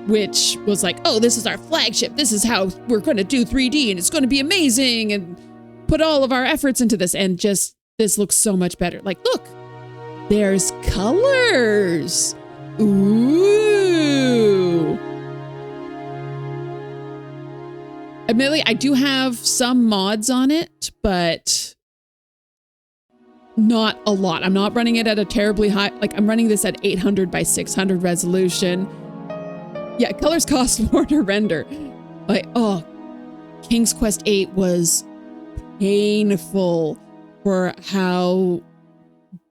which was like, oh, this is our flagship. This is how we're going to do 3D and it's going to be amazing and put all of our efforts into this. And just, this looks so much better. Like, look, there's colors. Ooh. Admittedly, I do have some mods on it, but not a lot. I'm not running it at a terribly high, like I'm running this at 800 by 600 resolution. Yeah, colors cost more to render. Like, oh, King's Quest 8 was painful for how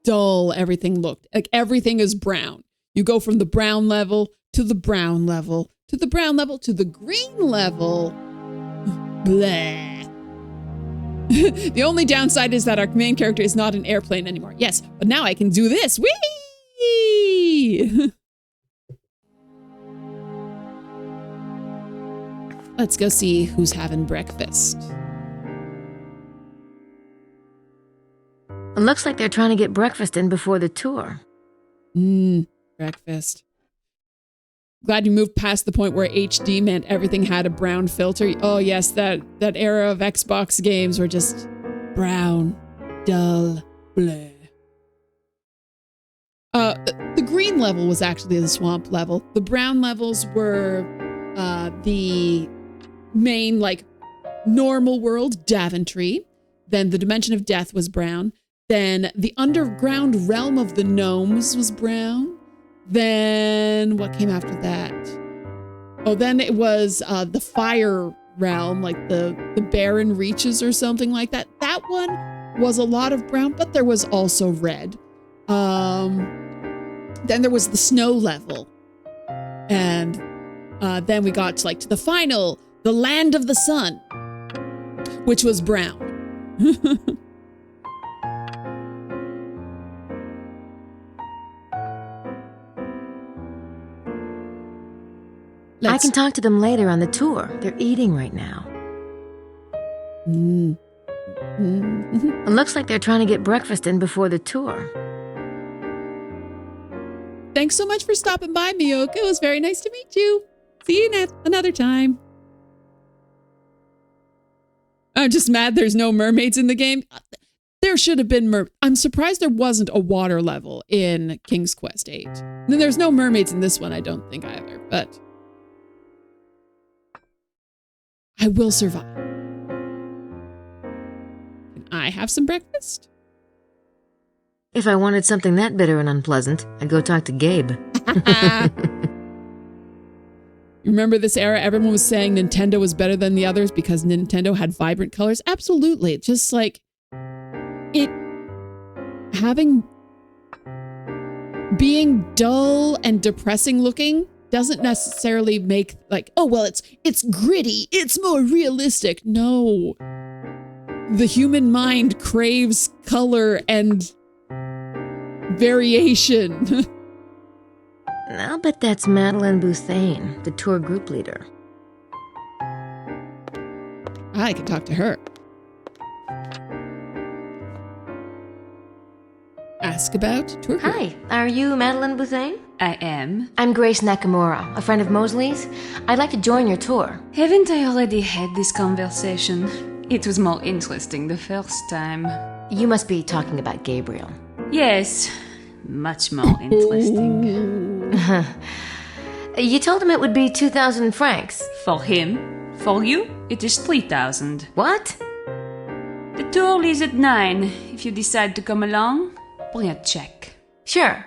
dull everything looked. Like everything is brown. You go from the brown level to the brown level to the brown level to the green level. Blah. The only downside is that our main character is not an airplane anymore. Yes, but now I can do this. Whee! let's go see who's having breakfast. It looks like they're trying to get breakfast in before the tour. Breakfast. Glad you moved past the point where HD meant everything had a brown filter. Oh yes, that era of Xbox games were just brown, dull, bleh. The green level was actually the swamp level. The brown levels were the main, like, normal world, Daventry. Then the Dimension of Death was brown. Then the underground realm of the gnomes was brown. Then what came after that? Oh, then it was the fire realm, like the barren reaches or something like that. That one was a lot of brown, but there was also red. Then there was the snow level. And then we got to the final, the land of the sun, which was brown. I can talk to them later on the tour. They're eating right now. It looks like they're trying to get breakfast in before the tour. Thanks so much for stopping by, Miyoko. It was very nice to meet you. See you another time. I'm just mad there's no mermaids in the game. There should have been I'm surprised there wasn't a water level in King's Quest 8. And then there's no mermaids in this one, I don't think either, but I will survive. Can I have some breakfast? If I wanted something that bitter and unpleasant, I'd go talk to Gabe. You remember this era? Everyone was saying Nintendo was better than the others because Nintendo had vibrant colors. Absolutely. It's just like being dull and depressing looking doesn't necessarily make it's gritty. It's more realistic. No. The human mind craves color and variation. I'll bet that's Madeline Bouthane, the tour group leader. I can talk to her. Ask about tour group. Hi, are you Madeline Bouthane? I am. I'm Grace Nakamura, a friend of Mosley's. I'd like to join your tour. Haven't I already had this conversation? It was more interesting the first time. You must be talking about Gabriel. Yes, much more interesting. You told him it would be 2,000 francs. For him. For you, it is 3,000. What? The tour leaves at 9. If you decide to come along, bring a check. Sure.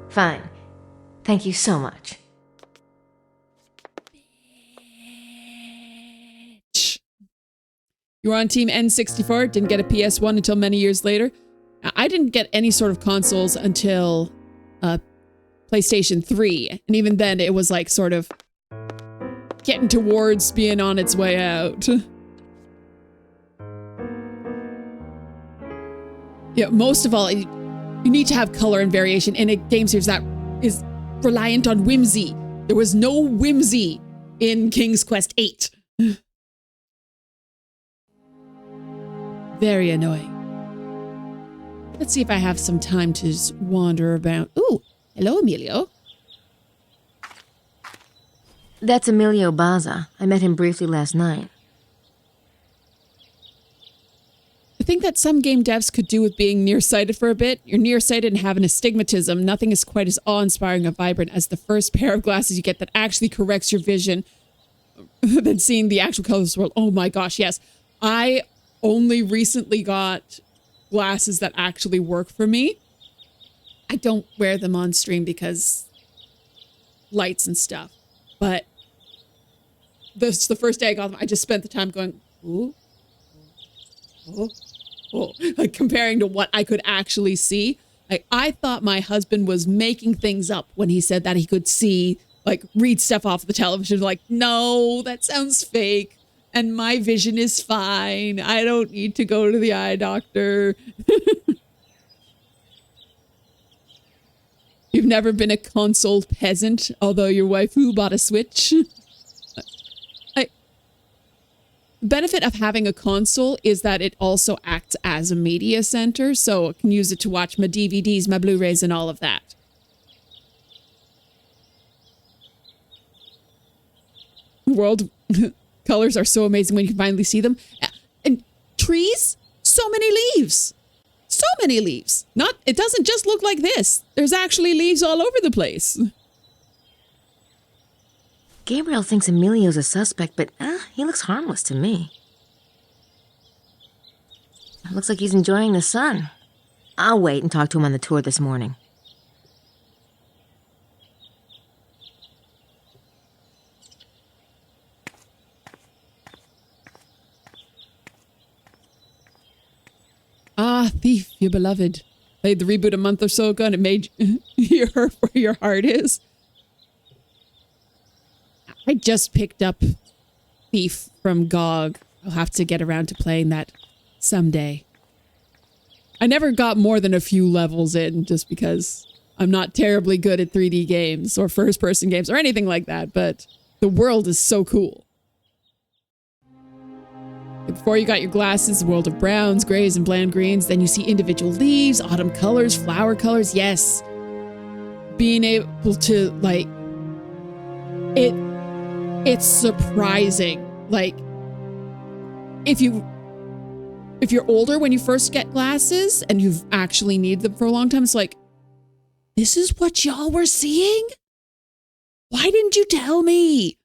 Fine. Thank you so much. You were on Team N64, didn't get a PS1 until many years later. I didn't get any sort of consoles until PlayStation 3. And even then, it was like sort of getting towards being on its way out. Yeah, most of all, you need to have color and variation in a game series that is reliant on whimsy. There was no whimsy in King's Quest 8. Very annoying. Let's see if I have some time to just wander about. Ooh, hello, Emilio. That's Emilio Baza. I met him briefly last night. I think that some game devs could do with being nearsighted for a bit. You're nearsighted and having astigmatism. Nothing is quite as awe-inspiring or vibrant as the first pair of glasses you get that actually corrects your vision than seeing the actual colors of the world. Oh my gosh, yes. I only recently got glasses that actually work for me. I don't wear them on stream because lights and stuff. But this the first day I got them, I just spent the time going, ooh, oh, oh, like comparing to what I could actually see. Like, I thought my husband was making things up when he said that he could see, like, read stuff off the television. Like, no, that sounds fake. And my vision is fine. I don't need to go to the eye doctor. You've never been a console peasant, although your waifu bought a Switch. The benefit of having a console is that it also acts as a media center, so I can use it to watch my DVDs, my Blu-rays, and all of that. World colors are so amazing when you can finally see them. And trees, so many leaves. So many leaves. It doesn't just look like this. There's actually leaves all over the place. Gabriel thinks Emilio's a suspect, but he looks harmless to me. Looks like he's enjoying the sun. I'll wait and talk to him on the tour this morning. Ah, Thief, your beloved. Played the reboot a month or so ago and it made you hurt where your heart is. I just picked up Thief from GOG. I'll have to get around to playing that someday. I never got more than a few levels in just because I'm not terribly good at 3D games or first-person games or anything like that, but the world is so cool. Before you got your glasses, the world of browns, grays, and bland greens. Then you see individual leaves, autumn colors, flower colors. Yes. Being able to, like, it's surprising. Like, if you're older when you first get glasses and you've actually needed them for a long time, it's like, this is what y'all were seeing? Why didn't you tell me?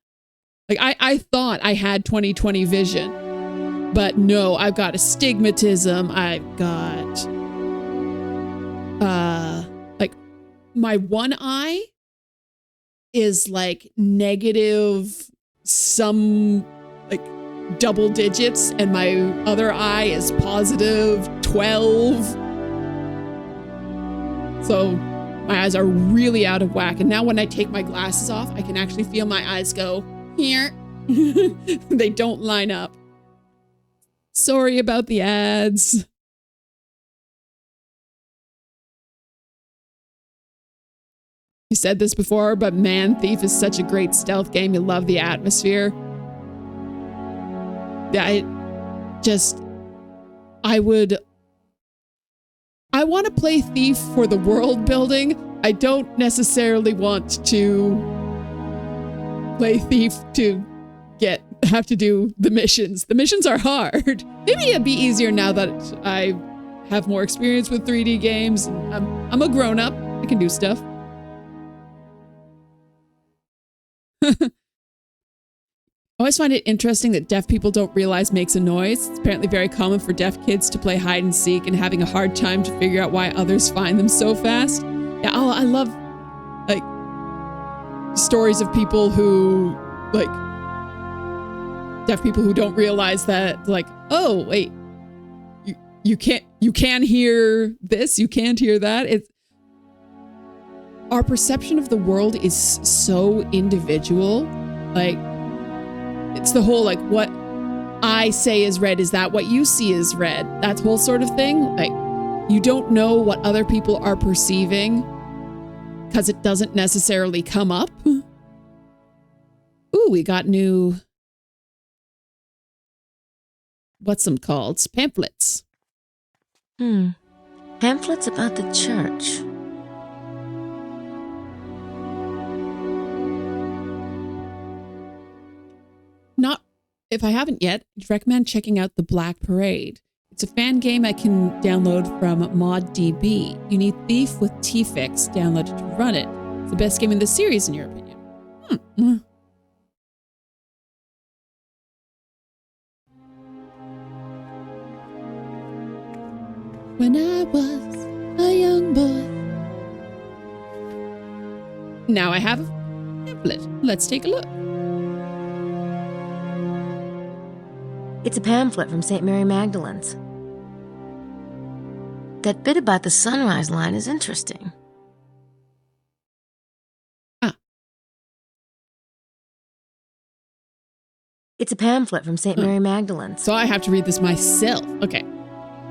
Like, I thought I had 20/20 vision. But no, I've got astigmatism. I've got, like, my one eye is like negative some, like, double digits, and my other eye is positive 12. So my eyes are really out of whack. And now when I take my glasses off, I can actually feel my eyes go here. They don't line up. Sorry about the ads. You said this before, but man, Thief is such a great stealth game. You love the atmosphere. Yeah, I want to play Thief for the world building. I don't necessarily want to play Thief to have to do the missions. The missions are hard. Maybe it'd be easier now that I have more experience with 3D games. I'm a grown-up. I can do stuff. I always find it interesting that deaf people don't realize makes a noise. It's apparently very common for deaf kids to play hide and seek and having a hard time to figure out why others find them so fast. Yeah, I love, like, stories of people who, like, deaf people who don't realize that, like, oh, wait, you can hear this, you can't hear that. Our perception of the world is so individual. Like, it's the whole, like, what I say is red, is that what you see is red? That whole sort of thing. Like, you don't know what other people are perceiving because it doesn't necessarily come up. Ooh, we got new, what's them called? Pamphlets. Pamphlets about the church. Not, if I haven't yet, I'd recommend checking out The Black Parade. It's a fan game I can download from ModDB. You need Thief with T-Fix downloaded to run it. It's the best game in the series, in your opinion. When I was a young boy. Now I have a pamphlet. Let's take a look. It's a pamphlet from St. Mary Magdalene's. That bit about the sunrise line is interesting. It's a pamphlet from St. Mary Magdalene's. So I have to read this myself. Okay.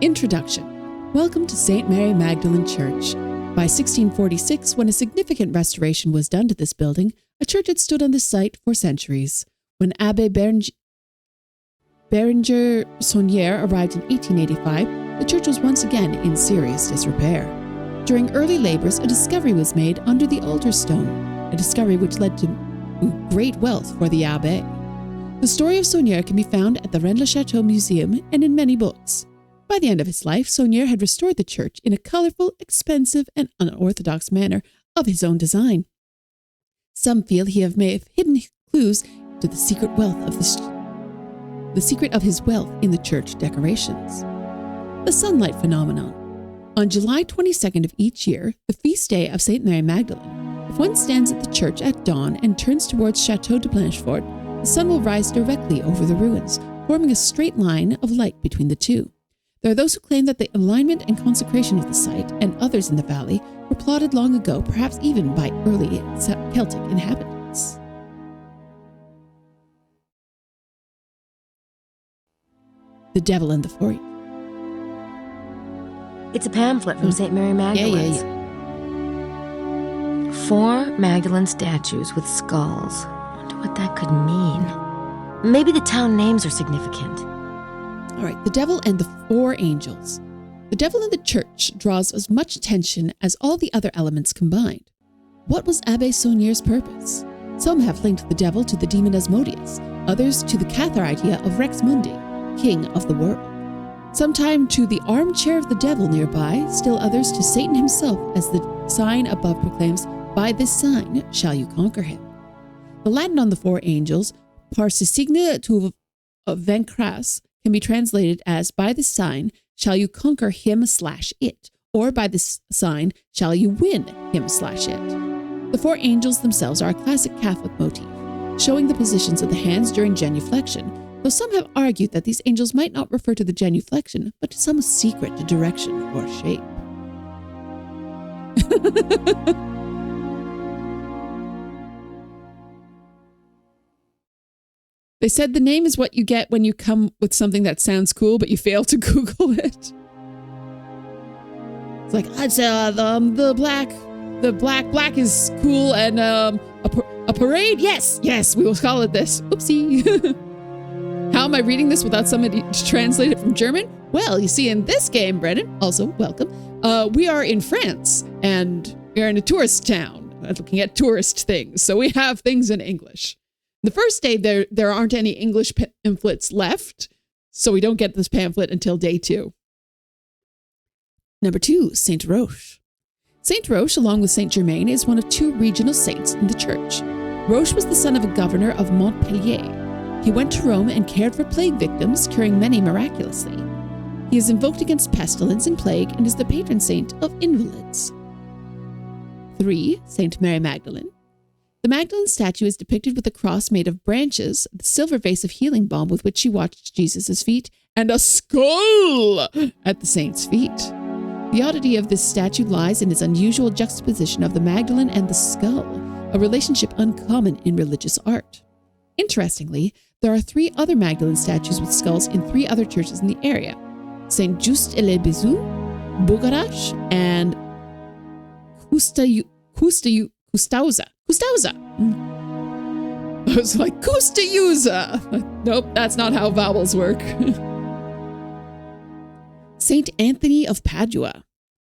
Introduction. Welcome to St. Mary Magdalene Church. By 1646, when a significant restoration was done to this building, a church had stood on this site for centuries. When Abbe Berenger Saunier arrived in 1885, the church was once again in serious disrepair. During early labors, a discovery was made under the altar stone, a discovery which led to great wealth for the abbé. The story of Saunier can be found at the Rennes-Le-Chateau Museum and in many books. By the end of his life, Saunier had restored the church in a colorful, expensive, and unorthodox manner of his own design. Some feel he may have hidden clues to the secret of his wealth in the church decorations. The sunlight phenomenon. On July 22nd of each year, the feast day of St. Mary Magdalene, if one stands at the church at dawn and turns towards Château de Blanchefort, the sun will rise directly over the ruins, forming a straight line of light between the two. There are those who claim that the alignment and consecration of the site and others in the valley were plotted long ago, perhaps even by early Celtic inhabitants. The Devil and the Four. It's a pamphlet from St. Mary Magdalene's. Yeah. 4 Magdalene statues with skulls. I wonder what that could mean. Maybe the town names are significant. All right, the Devil and the Four Angels. The devil in the church draws as much attention as all the other elements combined. What was Abbé Saunier's purpose? Some have linked the devil to the demon Asmodeus, others to the Cathar idea of Rex Mundi, king of the world. Sometime to the armchair of the devil nearby, still others to Satan himself, as the sign above proclaims, "By this sign shall you conquer him." The Latin on the four angels, par ce signe tu vaincras, can be translated as, "By this sign shall you conquer him/it," or "By this sign shall you win him/it." The four angels themselves are a classic Catholic motif, showing the positions of the hands during genuflection, though some have argued that these angels might not refer to the genuflection, but to some secret direction or shape. They said the name is what you get when you come with something that sounds cool, but you fail to Google it. It's like, the black is cool, and a parade? Yes, we will call it this. Oopsie. How am I reading this without somebody to translate it from German? Well, you see, in this game, Brennan, also welcome, we are in France, and we are in a tourist town, looking at tourist things, so we have things in English. The first day, there aren't any English pamphlets left, so we don't get this pamphlet until day 2. Number 2, Saint Roche. Saint Roche, along with Saint Germain, is one of 2 regional saints in the church. Roche was the son of a governor of Montpellier. He went to Rome and cared for plague victims, curing many miraculously. He is invoked against pestilence and plague and is the patron saint of invalids. 3, Saint Mary Magdalene. The Magdalene statue is depicted with a cross made of branches, the silver vase of healing balm with which she washed Jesus' feet, and a skull at the saint's feet. The oddity of this statue lies in its unusual juxtaposition of the Magdalene and the skull, a relationship uncommon in religious art. Interestingly, there are 3 other Magdalene statues with skulls in 3 other churches in the area: Saint Just et les Bisous, Bogarash, and Kustauza. I was like, Kustauza. Nope, that's not how vowels work. Saint Anthony of Padua.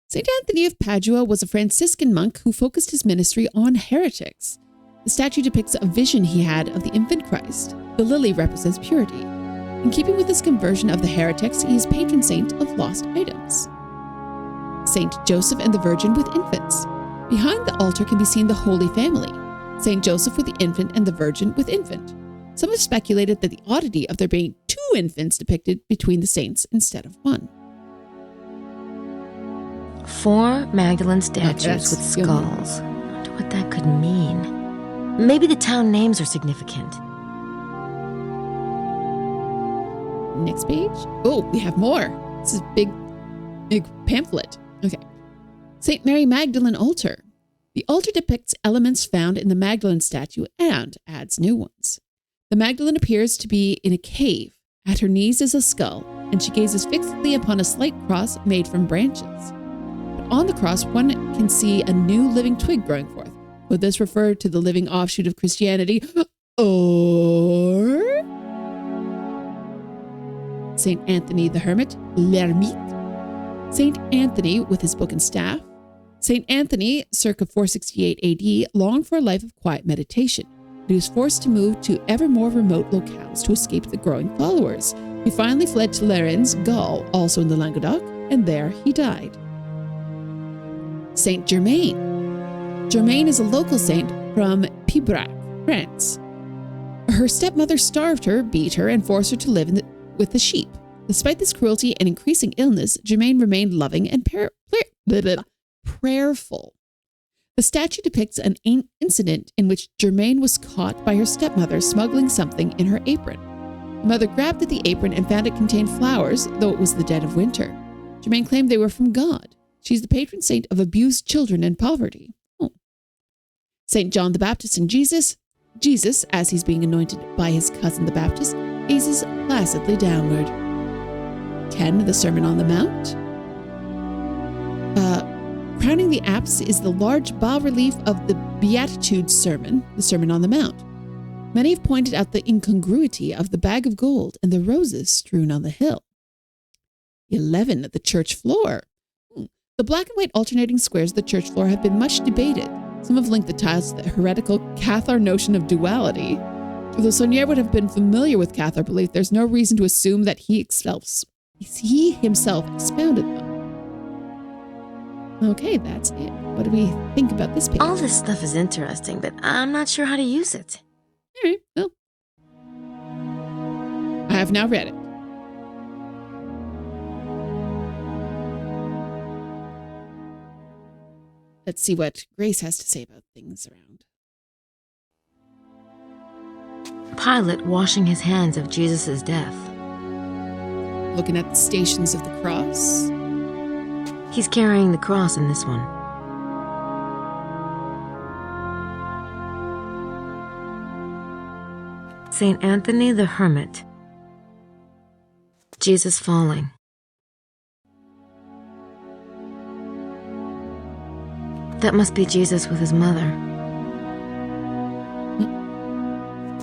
Saint Anthony of Padua was a Franciscan monk who focused his ministry on heretics. The statue depicts a vision he had of the infant Christ. The lily represents purity. In keeping with his conversion of the heretics, he is patron saint of lost items. Saint Joseph and the Virgin with infants. Behind the altar can be seen the Holy Family, Saint Joseph with the infant and the Virgin with infant. Some have speculated that the oddity of there being 2 infants depicted between the saints instead of 1. 4 Magdalene statues with skulls. I wonder what that could mean. Maybe the town names are significant. Next page. Oh, we have more. This is a big pamphlet. Okay. St. Mary Magdalene altar. The altar depicts elements found in the Magdalene statue and adds new ones. The Magdalene appears to be in a cave. At her knees is a skull, and she gazes fixedly upon a slight cross made from branches. But on the cross, one can see a new living twig growing forth. Would this refer to the living offshoot of Christianity? Or St. Anthony the Hermit, l'Ermite, St. Anthony with his book and staff. St. Anthony, circa 468 AD, longed for a life of quiet meditation, but he was forced to move to ever more remote locales to escape the growing followers. He finally fled to Rennes, Gaul, also in the Languedoc, and there he died. Saint Germain. Germain is a local saint from Pibrac, France. Her stepmother starved her, beat her, and forced her to live with the sheep. Despite this cruelty and increasing illness, Germain remained loving and prayerful. The statue depicts an incident in which Germain was caught by her stepmother smuggling something in her apron. The mother grabbed at the apron and found it contained flowers, though it was the dead of winter. Germain claimed they were from God. She's the patron saint of abused children and poverty. St. John the Baptist and Jesus. Jesus, as he's being anointed by his cousin the Baptist, gazes placidly downward. 10. The Sermon on the Mount. Crowning the apse is the large bas-relief of the Beatitudes Sermon, the Sermon on the Mount. Many have pointed out the incongruity of the bag of gold and the roses strewn on the hill. 11. The church floor. The black and white alternating squares of the church floor have been much debated. Some have linked the tiles to the heretical Cathar notion of duality. Although Saunier would have been familiar with Cathar belief, there's no reason to assume that he himself expounded them. Okay, that's it. What do we think about this page? All this stuff is interesting, but I'm not sure how to use it. All right, well. I have now read it. Let's see what Grace has to say about things around. Pilate washing his hands of Jesus' death. Looking at the Stations of the Cross. He's carrying the cross in this one. St. Anthony the Hermit. Jesus falling. That must be Jesus with his mother.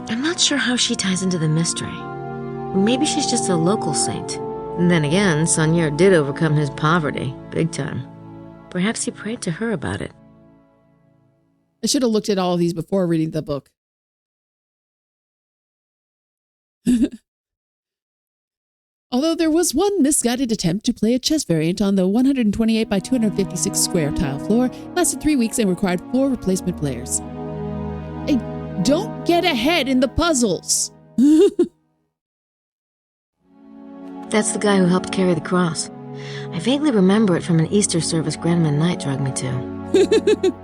I'm not sure how she ties into the mystery. Maybe she's just a local saint. And then again, Saunier did overcome his poverty, big time. Perhaps he prayed to her about it. I should have looked at all of these before reading the book. Although there was one misguided attempt to play a chess variant on the 128 by 256 square tile floor, lasted 3 weeks and required 4 replacement players. I don't get ahead in the puzzles. That's the guy who helped carry the cross. I vaguely remember it from an Easter service Grandma Knight dragged me to.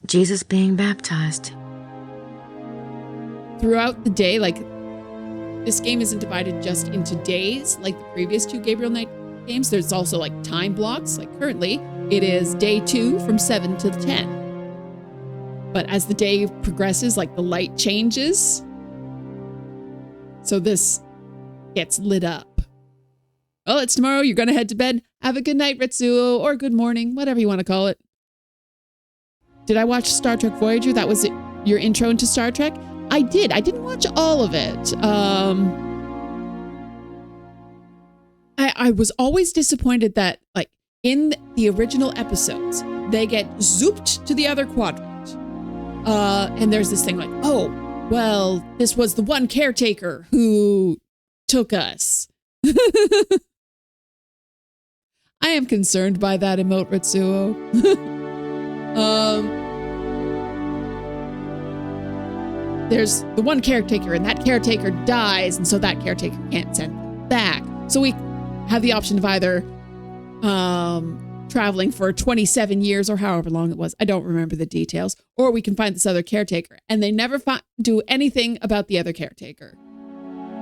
Jesus being baptized. Throughout the day, this game isn't divided just into days like the previous 2 Gabriel Knight games. There's also time blocks. Currently, it is day 2 from 7 to 10. But as the day progresses, the light changes. So this gets lit up. Well, it's tomorrow. You're going to head to bed. Have a good night, Retsuo, or good morning, whatever you want to call it. Did I watch Star Trek Voyager? That was your intro into Star Trek? I did. I didn't watch all of it. I was always disappointed that, in the original episodes, they get zooped to the other quadrant. And there's this thing this was the one caretaker who took us. I am concerned by that emote, Retsuo. There's the one caretaker, and that caretaker dies, and so that caretaker can't send them back. So we have the option of either traveling for 27 years or however long it was. I don't remember the details. Or we can find this other caretaker. And they never do anything about the other caretaker.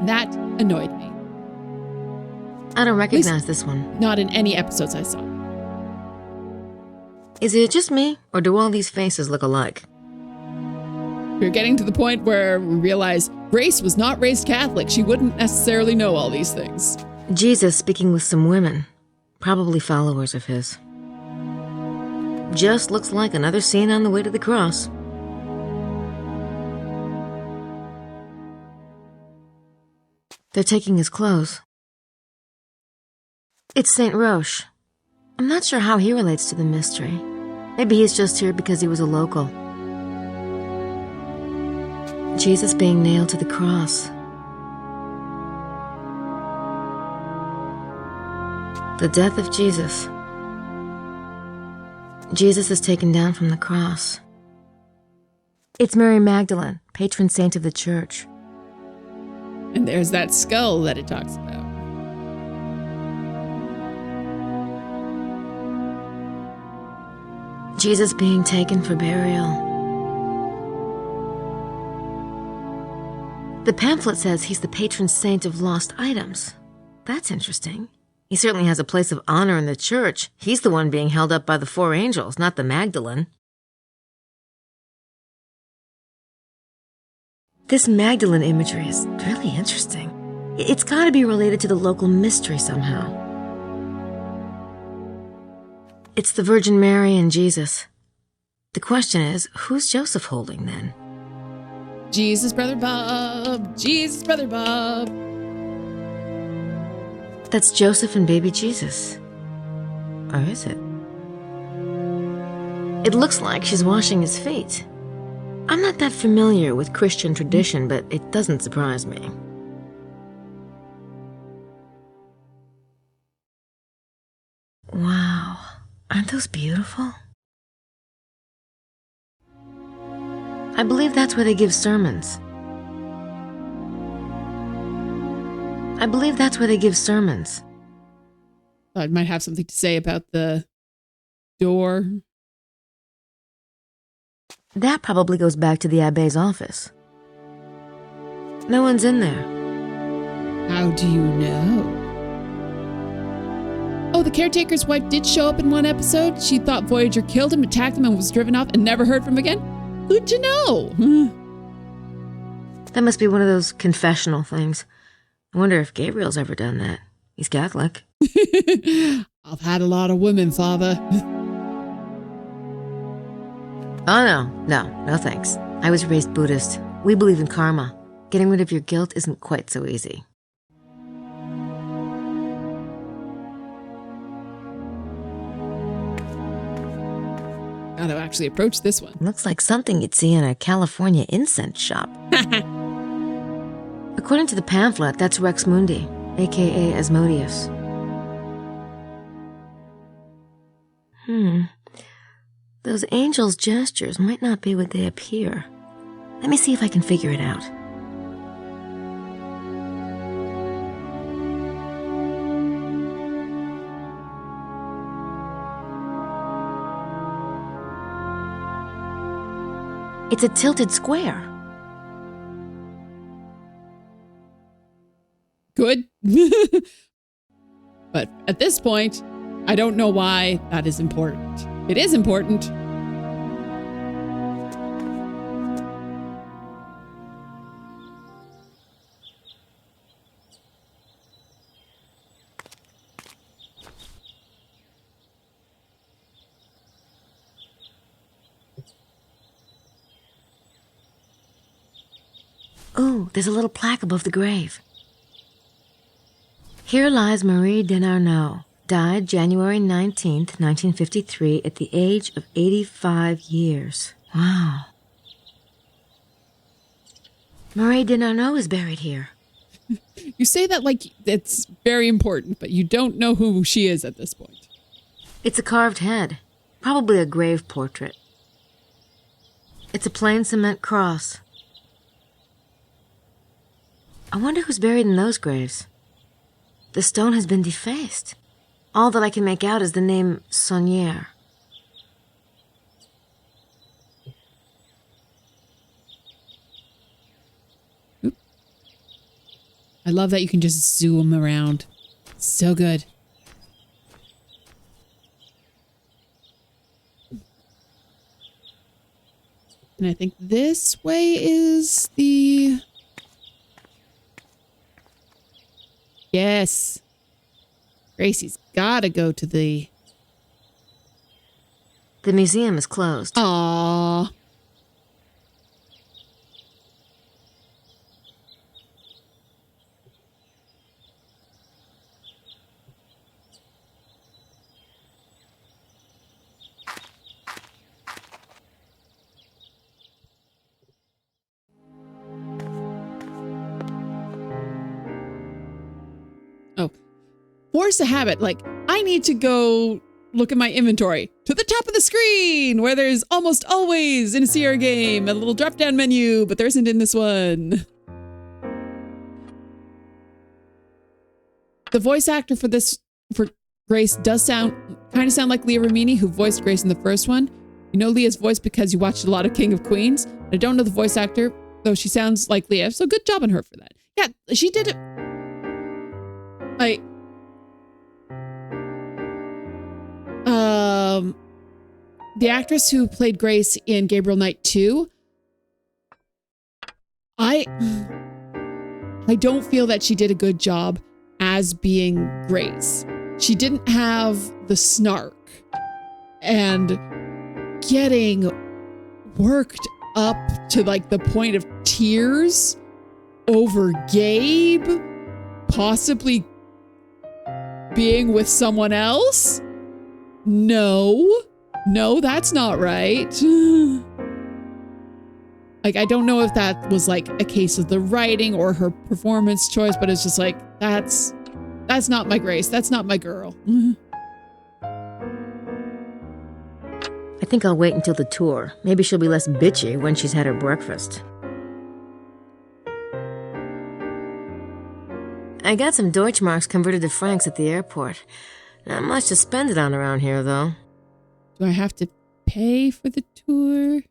That annoyed me. I don't recognize this one. Not in any episodes I saw. Is it just me, or do all these faces look alike? We're getting to the point where we realize Grace was not raised Catholic. She wouldn't necessarily know all these things. Jesus speaking with some women, probably followers of his. Just looks like another scene on the way to the cross. They're taking his clothes. It's Saint Roche. I'm not sure how he relates to the mystery. Maybe he's just here because he was a local. Jesus being nailed to the cross. The death of Jesus. Jesus is taken down from the cross. It's Mary Magdalene, patron saint of the church. And there's that skull that it talks about. Jesus being taken for burial. The pamphlet says he's the patron saint of lost items. That's interesting. He certainly has a place of honor in the church. He's the one being held up by the 4 angels, not the Magdalene. This Magdalene imagery is really interesting. It's got to be related to the local mystery somehow. It's the Virgin Mary and Jesus. The question is, who's Joseph holding then? Jesus, Brother Bob. Jesus, Brother Bob. That's Joseph and baby Jesus. Or is it? It looks like she's washing his feet. I'm not that familiar with Christian tradition, but it doesn't surprise me. Wow, aren't those beautiful? I believe that's where they give sermons. Thought it might have something to say about the door. That probably goes back to the abbe's office. No one's in there. How do you know? Oh, the caretaker's wife did show up in one episode. She thought Voyager killed him, attacked him, and was driven off and never heard from him again. Good to know. That must be one of those confessional things. I wonder if Gabriel's ever done that. He's Catholic. I've had a lot of women, Father. Oh, no thanks. I was raised Buddhist. We believe in karma. Getting rid of your guilt isn't quite so easy. Got to actually approach this one. Looks like something you'd see in a California incense shop. According to the pamphlet, that's Rex Mundi, a.k.a. Asmodeus. Those angels' gestures might not be what they appear. Let me see if I can figure it out. It's a tilted square. Good. But at this point, I don't know why that is important. It is important. Oh, there's a little plaque above the grave. Here lies Marie Denarnaud, died January 19th, 1953, at the age of 85 years. Wow. Marie Denarnaud is buried here. You say that like it's very important, but you don't know who she is at this point. It's a carved head, probably a grave portrait. It's a plain cement cross. I wonder who's buried in those graves. The stone has been defaced. All that I can make out is the name Saunière. I love that you can just zoom around. So good. And I think this way is the... Yes. Gracie's gotta go to the... The museum is closed. Aww. force a habit. Like, I need to go look at my inventory to the top of the screen where there's almost always in a Sierra game a little drop down menu, but there isn't in this one. The voice actor for Grace does kind of sound like Leah Remini, who voiced Grace in the first one. You know Leah's voice because you watched a lot of King of Queens. I don't know the voice actor, though she sounds like Leah, so good job on her for that. Yeah, she did it. The actress who played Grace in Gabriel Knight 2, I don't feel that she did a good job as being Grace. She didn't have the snark, and getting worked up to like the point of tears over Gabe possibly being with someone else. No, that's not right. Like, I don't know if that was like a case of the writing or her performance choice, but it's just like, that's not my Grace. That's not my girl. I think I'll wait until the tour. Maybe she'll be less bitchy when she's had her breakfast. I got some Deutschmarks converted to francs at the airport. Not much to spend it on around here, though. Do I have to pay for the tour?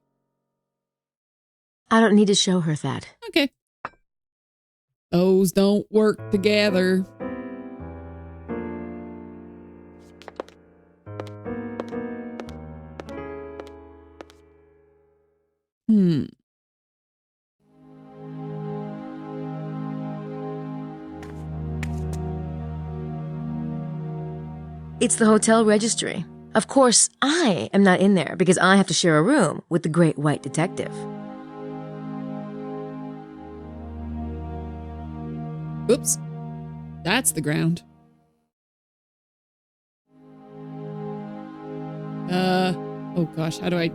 I don't need to show her that. Okay. Those don't work together. It's the hotel registry. Of course, I am not in there because I have to share a room with the great white detective. Oops. That's the ground. Oh gosh, how do I...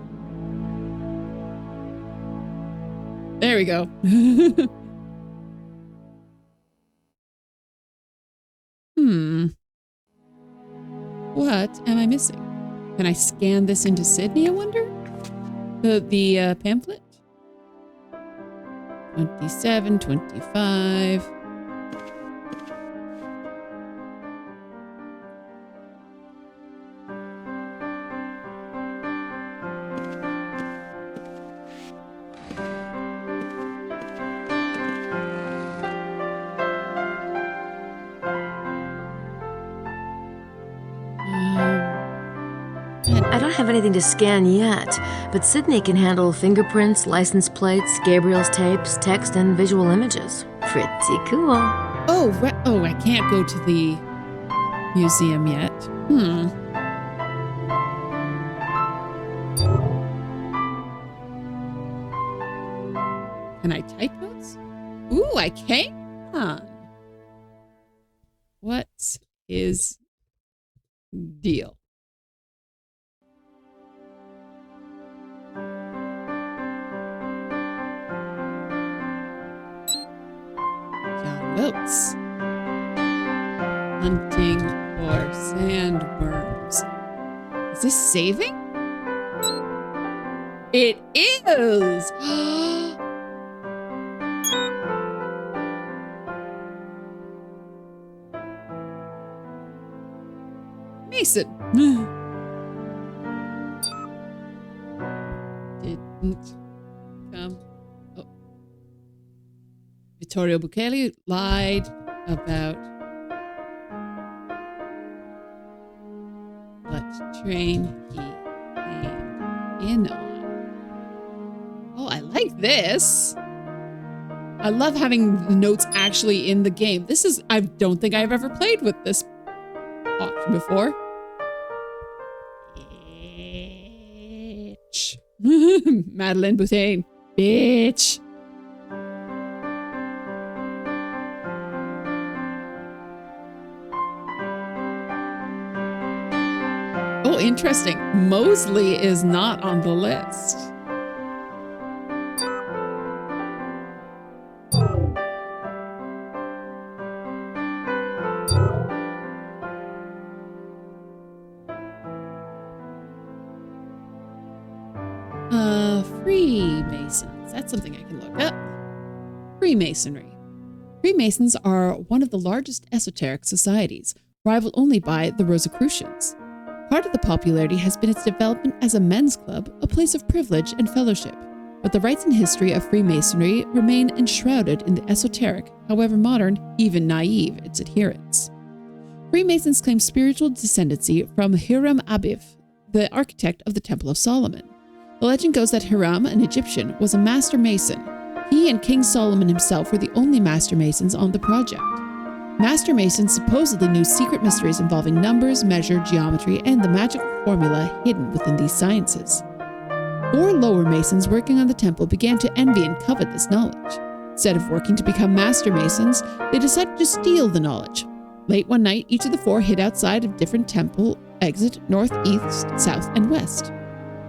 There we go. What am I missing? Can I scan this into Sydney, I wonder? The pamphlet? 27, 25... I don't have anything to scan yet, but Sydney can handle fingerprints, license plates, Gabriel's tapes, text, and visual images. Pretty cool. Oh, I can't go to the museum yet. Can I type notes? Ooh, I can. What is deal? Notes. Hunting for sandworms. Is this saving? It is! Mason. Didn't come. Oh. Vittorio Bukele lied about what train he came in on. Oh, I like this. I love having the notes actually in the game. This is, I don't think I've ever played with this option before. Bitch. Madeleine Boutain. Bitch. Oh, interesting. Mosley is not on the list. Freemasons. That's something I can look up. Freemasonry. Freemasons are one of the largest esoteric societies, rivaled only by the Rosicrucians. Part of the popularity has been its development as a men's club, a place of privilege and fellowship. But the rites and history of Freemasonry remain enshrouded in the esoteric, however modern, even naive, its adherents. Freemasons claim spiritual descendancy from Hiram Abiff, the architect of the Temple of Solomon. The legend goes that Hiram, an Egyptian, was a master mason. He and King Solomon himself were the only master masons on the project. Master masons supposedly knew secret mysteries involving numbers, measure, geometry, and the magical formula hidden within these sciences. 4 lower masons working on the temple began to envy and covet this knowledge. Instead of working to become master masons, they decided to steal the knowledge. Late one night, each of the 4 hid outside of different temple exit north, east, south, and west.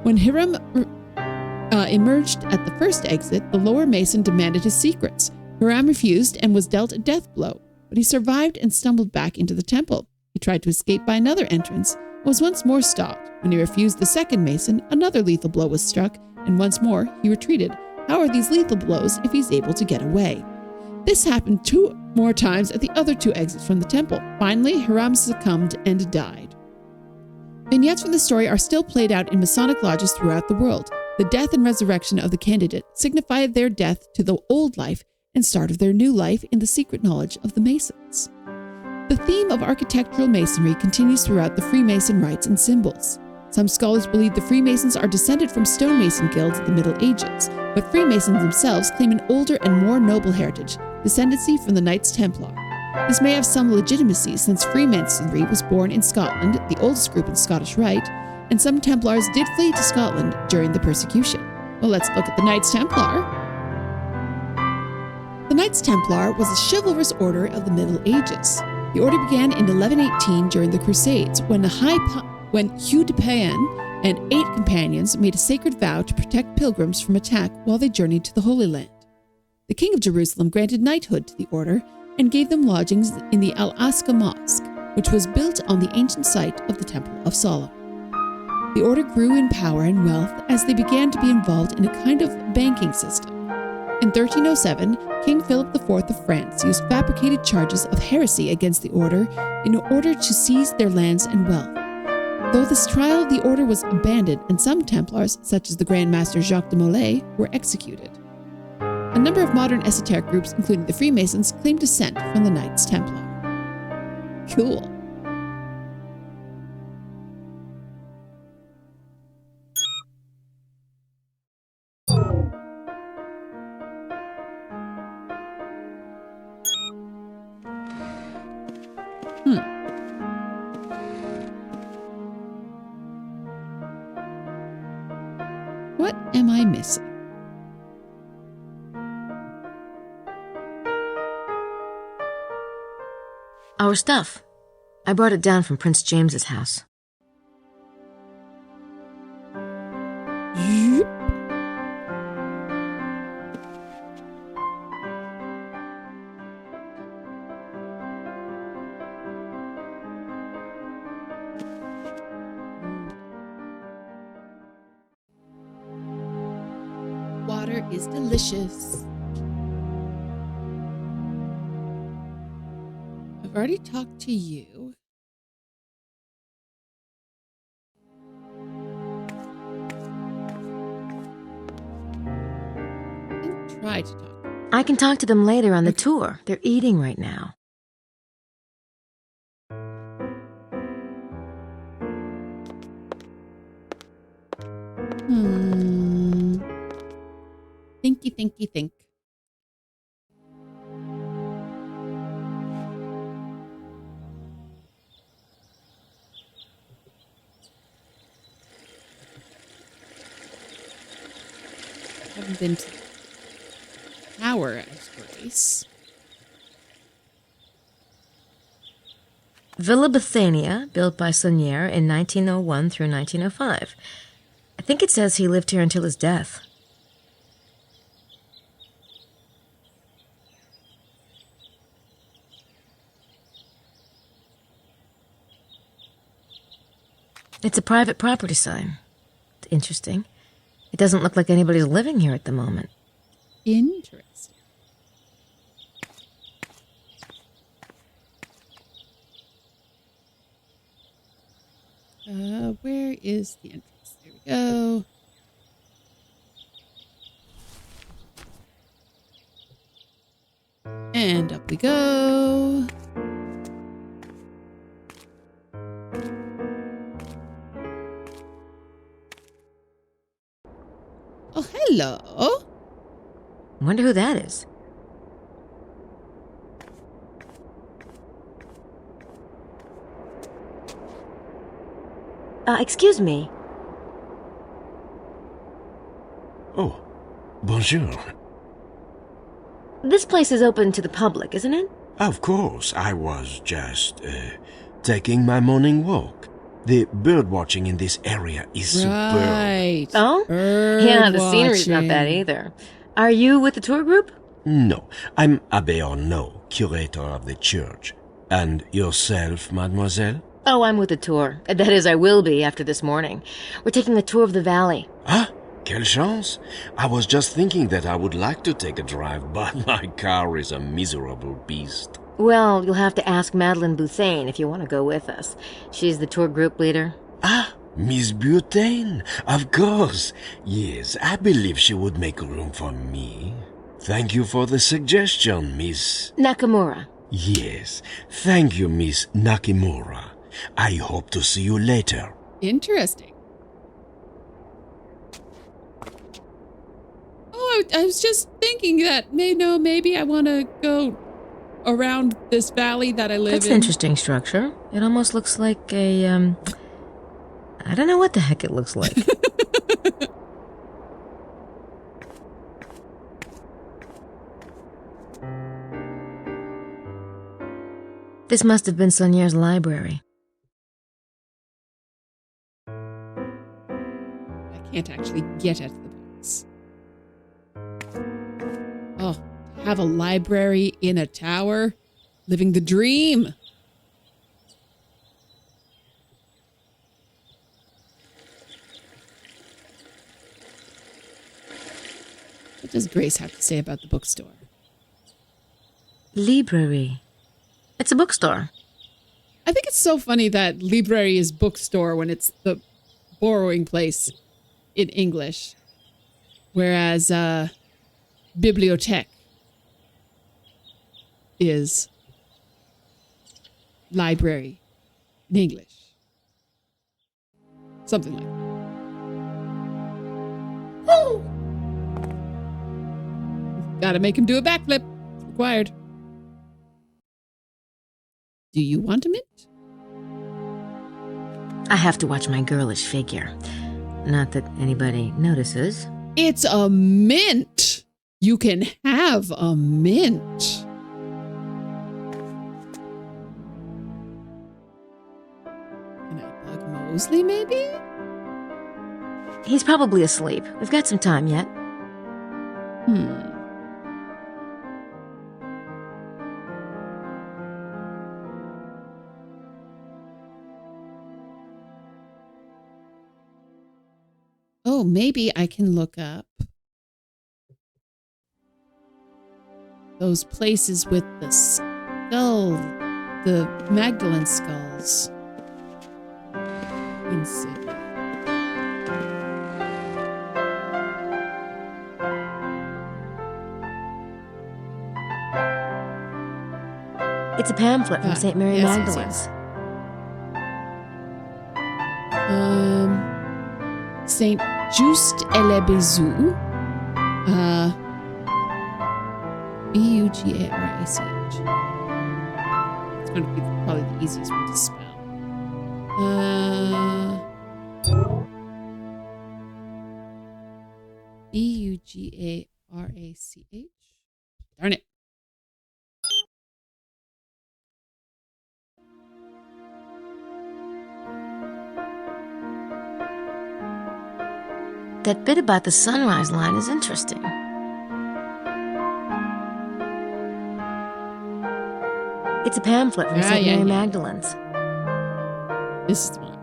When Hiram emerged at the first exit, the lower mason demanded his secrets. Hiram refused and was dealt a death blow, but he survived and stumbled back into the temple. He tried to escape by another entrance, was once more stopped. When he refused the second mason, another lethal blow was struck, and once more he retreated. How are these lethal blows if he's able to get away? This happened 2 more times at the other 2 exits from the temple. Finally, Hiram succumbed and died. Vignettes from the story are still played out in Masonic lodges throughout the world. The death and resurrection of the candidate signify their death to the old life and start of their new life in the secret knowledge of the Masons. The theme of architectural masonry continues throughout the Freemason rites and symbols. Some scholars believe the Freemasons are descended from stonemason guilds of the Middle Ages, but Freemasons themselves claim an older and more noble heritage, descendancy from the Knights Templar. This may have some legitimacy since Freemasonry was born in Scotland, the oldest group in Scottish Rite, and some Templars did flee to Scotland during the persecution. Well, let's look at the Knights Templar. The Knights Templar was a chivalrous order of the Middle Ages. The order began in 1118 during the Crusades when Hugh de Payens and 8 companions made a sacred vow to protect pilgrims from attack while they journeyed to the Holy Land. The King of Jerusalem granted knighthood to the order and gave them lodgings in the Al-Aqsa Mosque, which was built on the ancient site of the Temple of Solomon. The order grew in power and wealth as they began to be involved in a kind of banking system. In 1307, King Philip IV of France used fabricated charges of heresy against the order in order to seize their lands and wealth. Though this trial, the order was abandoned and some Templars, such as the Grand Master Jacques de Molay, were executed. A number of modern esoteric groups, including the Freemasons, claim descent from the Knights Templar. Cool. What am I missing? Our stuff. I brought it down from Prince James's house. Yep. Water is delicious. I've already talked to you. I didn't try to talk. I can talk to them later on the tour. They're eating right now. Think. Haven't been to the Tower as Grace. Villa Bethania, built by Saunier in 1901 through 1905. I think it says he lived here until his death. It's a private property sign. It's interesting. It doesn't look like anybody's living here at the moment. Interesting. Where is the entrance? There we go. And up we go. Oh, hello. Wonder who that is. Excuse me. Oh, bonjour. This place is open to the public, isn't it? Of course, I was just, taking my morning walk. The bird watching in this area is superb. Right. Oh? Bird Yeah, the scenery's not bad watching. either. Are you with the tour group? No, I'm Abbé Arnaud, curator of the church. And yourself, mademoiselle? Oh, I'm with the tour. That is, I will be after this morning. We're taking a tour of the valley. Ah, quelle chance! I was just thinking that I would like to take a drive, but my car is a miserable beast. Well, you'll have to ask Madeleine Bouthane if you want to go with us. She's the tour group leader. Ah, Miss Butane, of course. Yes, I believe she would make room for me. Thank you for the suggestion, Miss... Nakamura. Yes, thank you, Miss Nakimura. I hope to see you later. Interesting. Oh, I was just thinking that maybe I want to go around this valley that I live That's in. an interesting structure. It almost looks like a, I don't know what the heck it looks like. This must have been Sonier's library. I can't actually get at the books. Oh, to have a library in a tower, living the dream. What does Grace have to say about the bookstore? Library. It's a bookstore. I think it's so funny that library is bookstore when it's the borrowing place in English, whereas bibliothèque is library in English. Something like that. Oh! Gotta make him do a backflip. It's required. Do you want a mint? I have to watch my girlish figure. Not that anybody notices. It's a mint. You can have a mint. Can I bug Mosley, maybe? He's probably asleep. We've got some time yet. Oh, maybe I can look up those places with the skull, the Magdalene skulls in Sydney. It's a pamphlet from St. Mary yes, Magdalene's. Saint Just ele Bezou. Bugarach. It's going to be probably the easiest one to spell. Bugarach. Darn it. That bit about the sunrise line is interesting. It's a pamphlet from St. Mary Magdalene's. This is the one I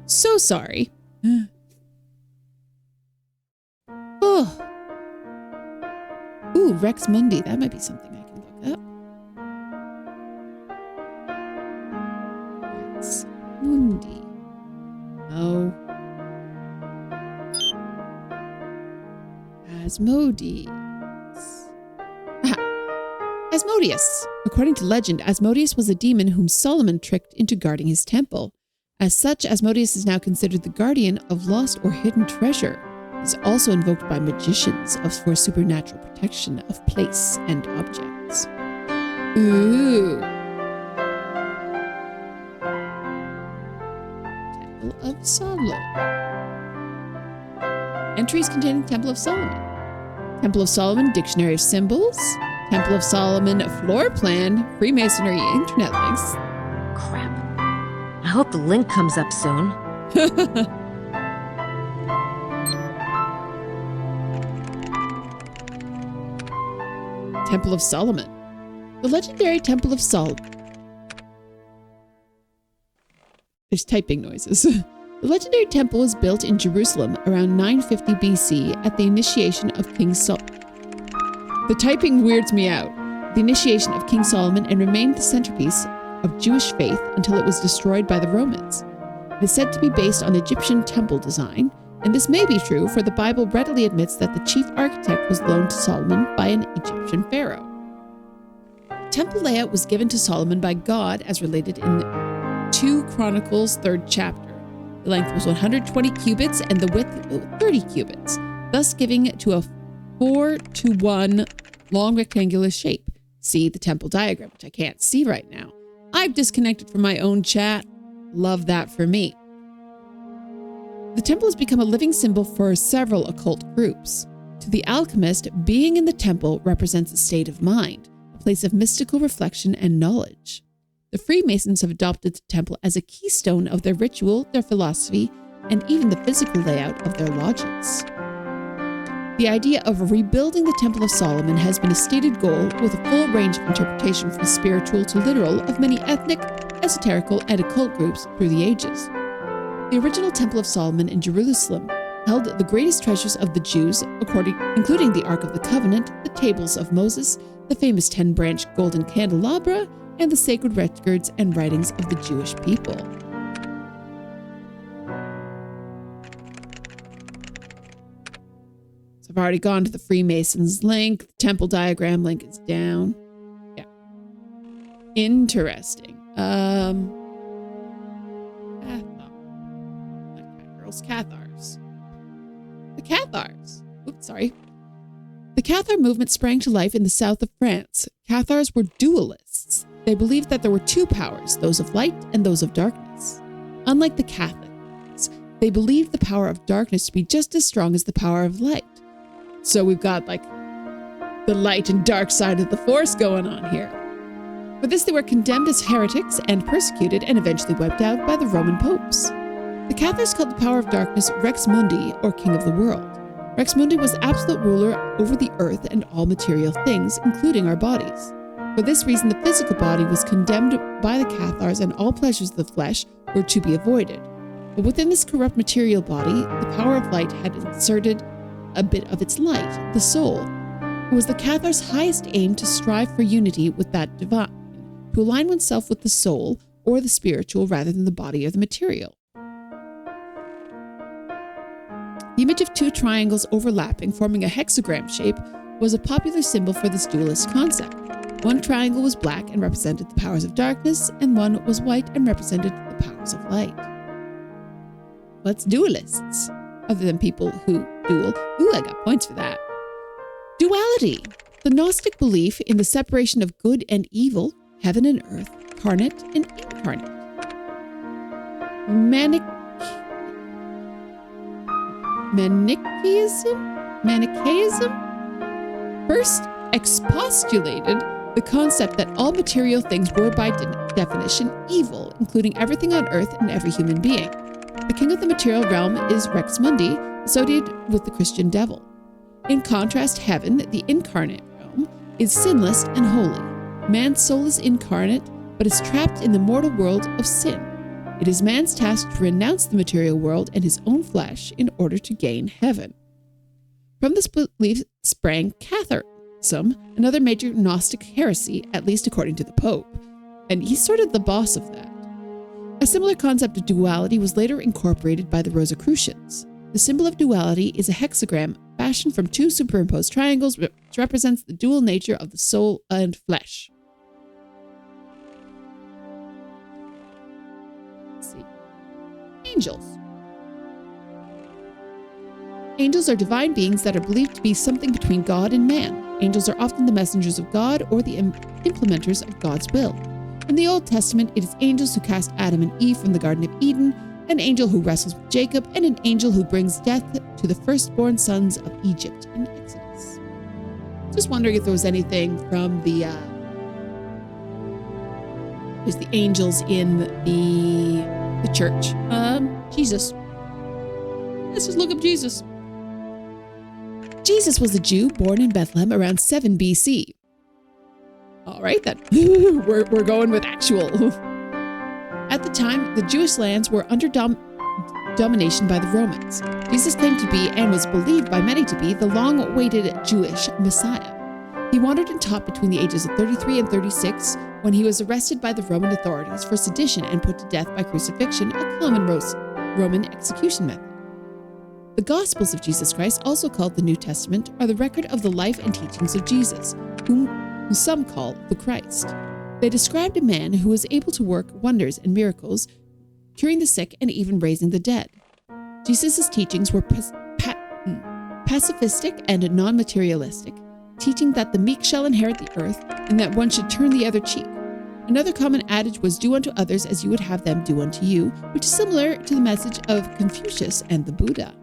So sorry. Oh. Ooh, Rex Mundi. That might be something I can look up. Rex Mundi. Oh. Asmodeus. Asmodeus. According to legend, Asmodeus was a demon whom Solomon tricked into guarding his temple. As such, Asmodeus is now considered the guardian of lost or hidden treasure. He is also invoked by magicians for supernatural protection of place and objects. Ooh. Temple of Solomon. Entries containing Temple of Solomon. Temple of Solomon Dictionary of Symbols. Temple of Solomon floor plan. Freemasonry internet links. Crap. I hope the link comes up soon. Temple of Solomon. The legendary Temple of Solomon. There's typing noises. The legendary temple was built in Jerusalem around 950 BC at the initiation of King Solomon. The typing weirds me out. The initiation of King Solomon and remained the centerpiece of Jewish faith until it was destroyed by the Romans. It is said to be based on Egyptian temple design, and this may be true, for the Bible readily admits that the chief architect was loaned to Solomon by an Egyptian pharaoh. The temple layout was given to Solomon by God as related in 2 Chronicles 3rd chapter. The length was 120 cubits and the width 30 cubits, thus giving it to a 4:1 long rectangular shape. See the temple diagram, which I can't see right now. I've disconnected from my own chat. Love that for me. The temple has become a living symbol for several occult groups. To the alchemist, being in the temple represents a state of mind, a place of mystical reflection and knowledge. The Freemasons have adopted the temple as a keystone of their ritual, their philosophy, and even the physical layout of their lodges. The idea of rebuilding the Temple of Solomon has been a stated goal, with a full range of interpretation from spiritual to literal of many ethnic, esoterical, and occult groups through the ages. The original Temple of Solomon in Jerusalem held the greatest treasures of the Jews, including the Ark of the Covenant, the Tables of Moses, the famous 10-branch golden candelabra, and the sacred records and writings of the Jewish people. So I've already gone to the Freemasons link. The temple diagram link is down. Yeah. Interesting. Cathars. The Cathars. Oops, sorry. The Cathar movement sprang to life in the south of France. Cathars were dualists. They believed that there were 2 powers, those of light and those of darkness. Unlike the Catholics, they believed the power of darkness to be just as strong as the power of light. So we've got like the light and dark side of the force going on here. For this, they were condemned as heretics and persecuted and eventually wiped out by the Roman popes. The Cathars called the power of darkness Rex Mundi, or King of the World. Rex Mundi was absolute ruler over the earth and all material things, including our bodies. For this reason, the physical body was condemned by the Cathars and all pleasures of the flesh were to be avoided. But within this corrupt material body, the power of light had inserted a bit of its light, the soul. It was the Cathars' highest aim to strive for unity with that divine, to align oneself with the soul or the spiritual rather than the body or the material. The image of 2 triangles overlapping, forming a hexagram shape, was a popular symbol for this dualist concept. One triangle was black and represented the powers of darkness, and one was white and represented the powers of light. What's dualists? Other than people who duel. Ooh, I got points for that. Duality. The Gnostic belief in the separation of good and evil, heaven and earth, carnate and incarnate. Manichaeism first expostulated the concept that all material things were by definition evil, including everything on earth and every human being. The king of the material realm is Rex Mundi, associated with the Christian devil. In contrast, heaven, the incarnate realm, is sinless and holy. Man's soul is incarnate, but is trapped in the mortal world of sin. It is man's task to renounce the material world and his own flesh in order to gain heaven. From this belief sprang Catharism, another major Gnostic heresy, at least according to the Pope, and he's sort of the boss of that. A similar concept of duality was later incorporated by the Rosicrucians. The symbol of duality is a hexagram fashioned from two superimposed triangles, which represents the dual nature of the soul and flesh. Let's see. Angels. Angels are divine beings that are believed to be something between God and man. Angels are often the messengers of God or the implementers of God's will. In the Old Testament, it is angels who cast Adam and Eve from the Garden of Eden, an angel who wrestles with Jacob, and an angel who brings death to the firstborn sons of Egypt in Exodus. Just wondering if there was anything from there's the angels in the church. Jesus. Let's just look up Jesus. Jesus was a Jew born in Bethlehem around 7 BC. All right, then. we're going with actual. At the time, the Jewish lands were under domination by the Romans. Jesus claimed to be, and was believed by many to be, the long-awaited Jewish Messiah. He wandered and taught between the ages of 33 and 36 when he was arrested by the Roman authorities for sedition and put to death by crucifixion, a common Roman execution method. The Gospels of Jesus Christ, also called the New Testament, are the record of the life and teachings of Jesus, whom some call the Christ. They described a man who was able to work wonders and miracles, curing the sick and even raising the dead. Jesus' teachings were pacifistic and non-materialistic, teaching that the meek shall inherit the earth and that one should turn the other cheek. Another common adage was do unto others as you would have them do unto you, which is similar to the message of Confucius and the Buddha.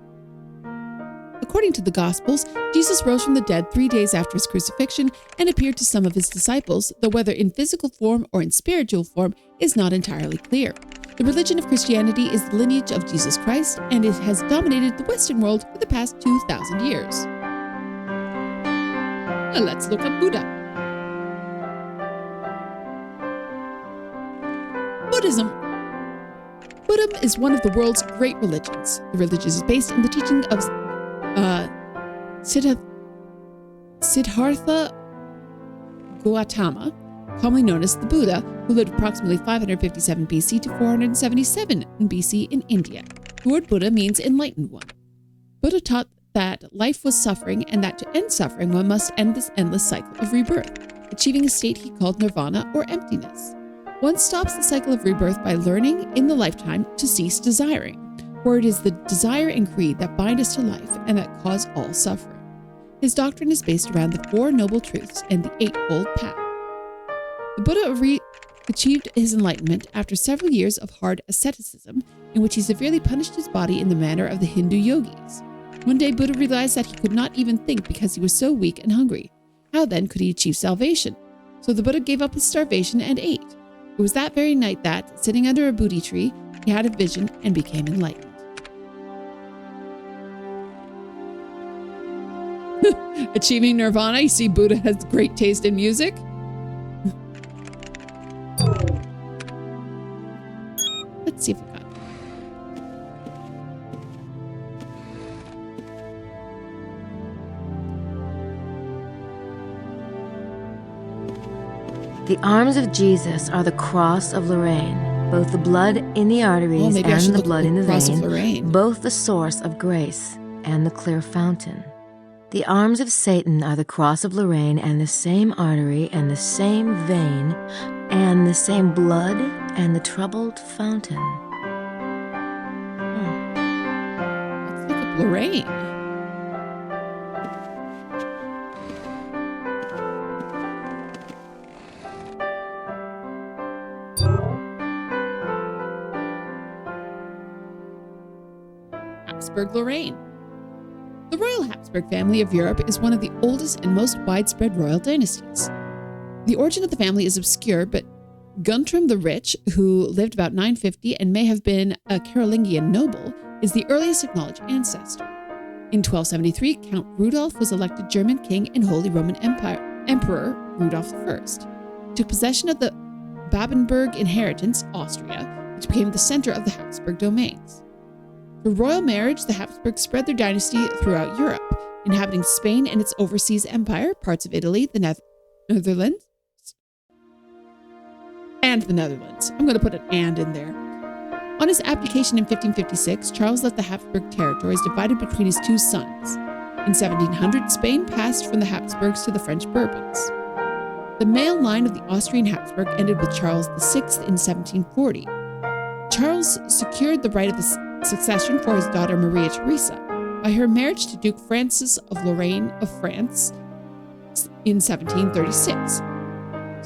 According to the Gospels, Jesus rose from the dead 3 days after his crucifixion and appeared to some of his disciples, though whether in physical form or in spiritual form is not entirely clear. The religion of Christianity is the lineage of Jesus Christ, and it has dominated the Western world for the past 2,000 years. Now let's look at Buddha. Buddhism. Buddhism is one of the world's great religions. The religion is based on the teaching of Siddhartha Gautama, commonly known as the Buddha, who lived approximately 557 BC to 477 BC in India. The word Buddha means enlightened one. Buddha taught that life was suffering and that to end suffering one must end this endless cycle of rebirth, achieving a state he called nirvana or emptiness. One stops the cycle of rebirth by learning in the lifetime to cease desiring, for it is the desire and greed that bind us to life and that cause all suffering. His doctrine is based around the Four Noble Truths and the Eightfold Path. The Buddha achieved his enlightenment after several years of hard asceticism, in which he severely punished his body in the manner of the Hindu yogis. One day, Buddha realized that he could not even think because he was so weak and hungry. How then could he achieve salvation? So the Buddha gave up his starvation and ate. It was that very night that, sitting under a Bodhi tree, he had a vision and became enlightened. Achieving nirvana, you see Buddha has great taste in music. Let's see if we got it. The arms of Jesus are the cross of Lorraine, both the blood in the arteries and the blood in the vein, both the source of grace and the clear fountain. The arms of Satan are the cross of Lorraine and the same artery and the same vein and the same blood and the troubled fountain. Let's look up Lorraine. Habsburg Lorraine. The Royal Habsburg family of Europe is one of the oldest and most widespread royal dynasties. The origin of the family is obscure, but Guntram the Rich, who lived about 950 and may have been a Carolingian noble, is the earliest acknowledged ancestor. In 1273, Count Rudolf was elected German king and Holy Roman Emperor Rudolf I. He took possession of the Babenberg inheritance, Austria, which became the center of the Habsburg domains. Through royal marriage, the Habsburgs spread their dynasty throughout Europe, inhabiting Spain and its overseas empire, parts of Italy, the Netherlands, and the Netherlands. I'm going to put an "and" in there. On his abdication in 1556, Charles left the Habsburg territories divided between his two sons. In 1700, Spain passed from the Habsburgs to the French Bourbons. The male line of the Austrian Habsburg ended with Charles VI in 1740. Charles secured the right of the succession for his daughter Maria Theresa by her marriage to Duke Francis of Lorraine of France in 1736.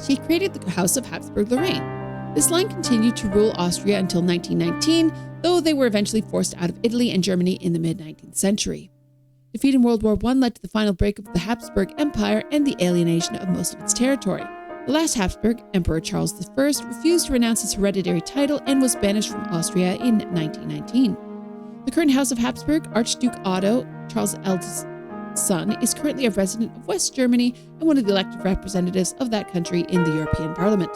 She created the House of Habsburg-Lorraine. This line continued to rule Austria until 1919, though they were eventually forced out of Italy and Germany in the mid-19th century. Defeat in World War I led to the final break of the Habsburg Empire and the alienation of most of its territory. The last Habsburg, Emperor Charles I, refused to renounce his hereditary title and was banished from Austria in 1919. The current House of Habsburg, Archduke Otto, Charles' eldest son, is currently a resident of West Germany and one of the elected representatives of that country in the European Parliament.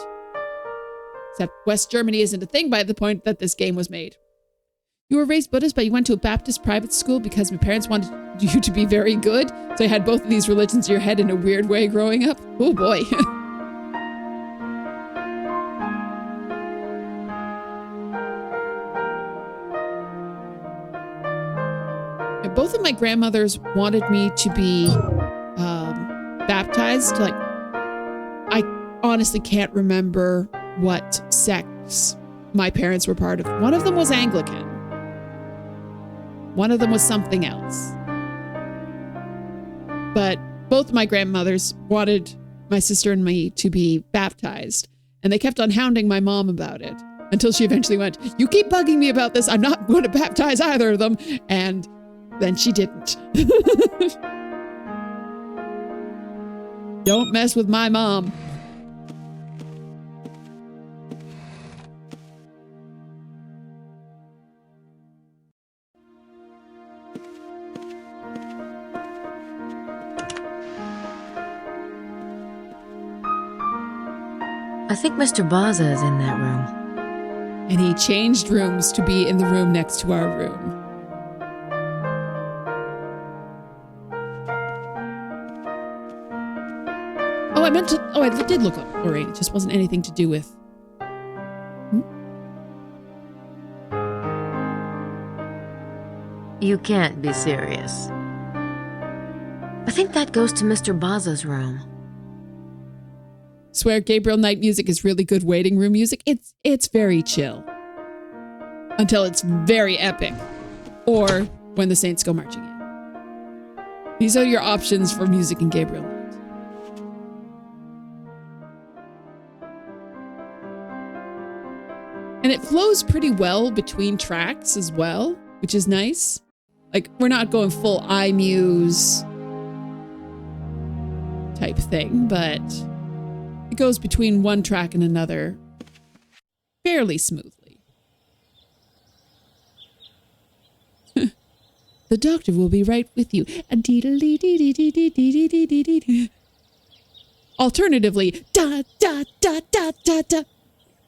Except West Germany isn't a thing by the point that this game was made. You were raised Buddhist, but you went to a Baptist private school because my parents wanted you to be very good, so I had both of these religions in your head in a weird way growing up. Oh boy. Both of my grandmothers wanted me to be baptized. I honestly can't remember what sects my parents were part of. One of them was Anglican. One of them was something else. But both of my grandmothers wanted my sister and me to be baptized. And they kept on hounding my mom about it until she eventually went, "You keep bugging me about this. I'm not going to baptize either of them." And then she didn't. Don't mess with my mom. I think Mr. Baza is in that room. And he changed rooms to be in the room next to our room. I did look up Lorraine. It just wasn't anything to do with... You can't be serious. I think that goes to Mr. Baza's room. Swear Gabriel night music is really good waiting room music. It's very chill. Until it's very epic. Or when the Saints go marching in. These are your options for music in Gabriel night. And it flows pretty well between tracks as well, which is nice. Like, we're not going full iMuse type thing, but it goes between one track and another fairly smoothly. The doctor will be right with you. Alternatively, da da da da da da.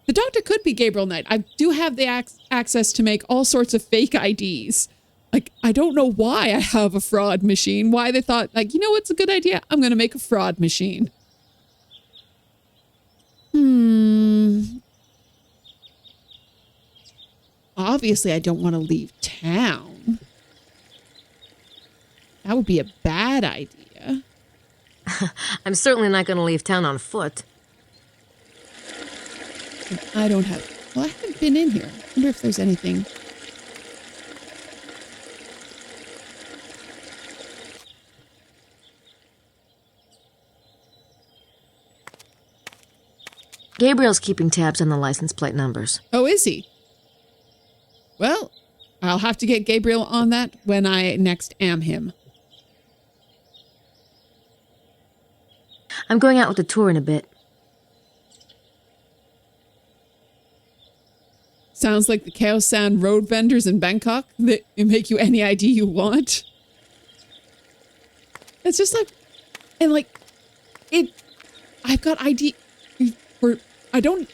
The doctor could be Gabriel Knight. I do have the access to make all sorts of fake IDs. Like, I don't know why I have a fraud machine. Why they thought, like, you know what's a good idea? I'm going to make a fraud machine. Obviously, I don't want to leave town. That would be a bad idea. I'm certainly not going to leave town on foot. I don't have... Well, I haven't been in here. I wonder if there's anything... Gabriel's keeping tabs on the license plate numbers. Oh, is he? Well, I'll have to get Gabriel on that when I next am him. I'm going out with a tour in a bit. Sounds like the Khao San road vendors in Bangkok that make you any ID you want. It's just like, and like, I've got ID for, I do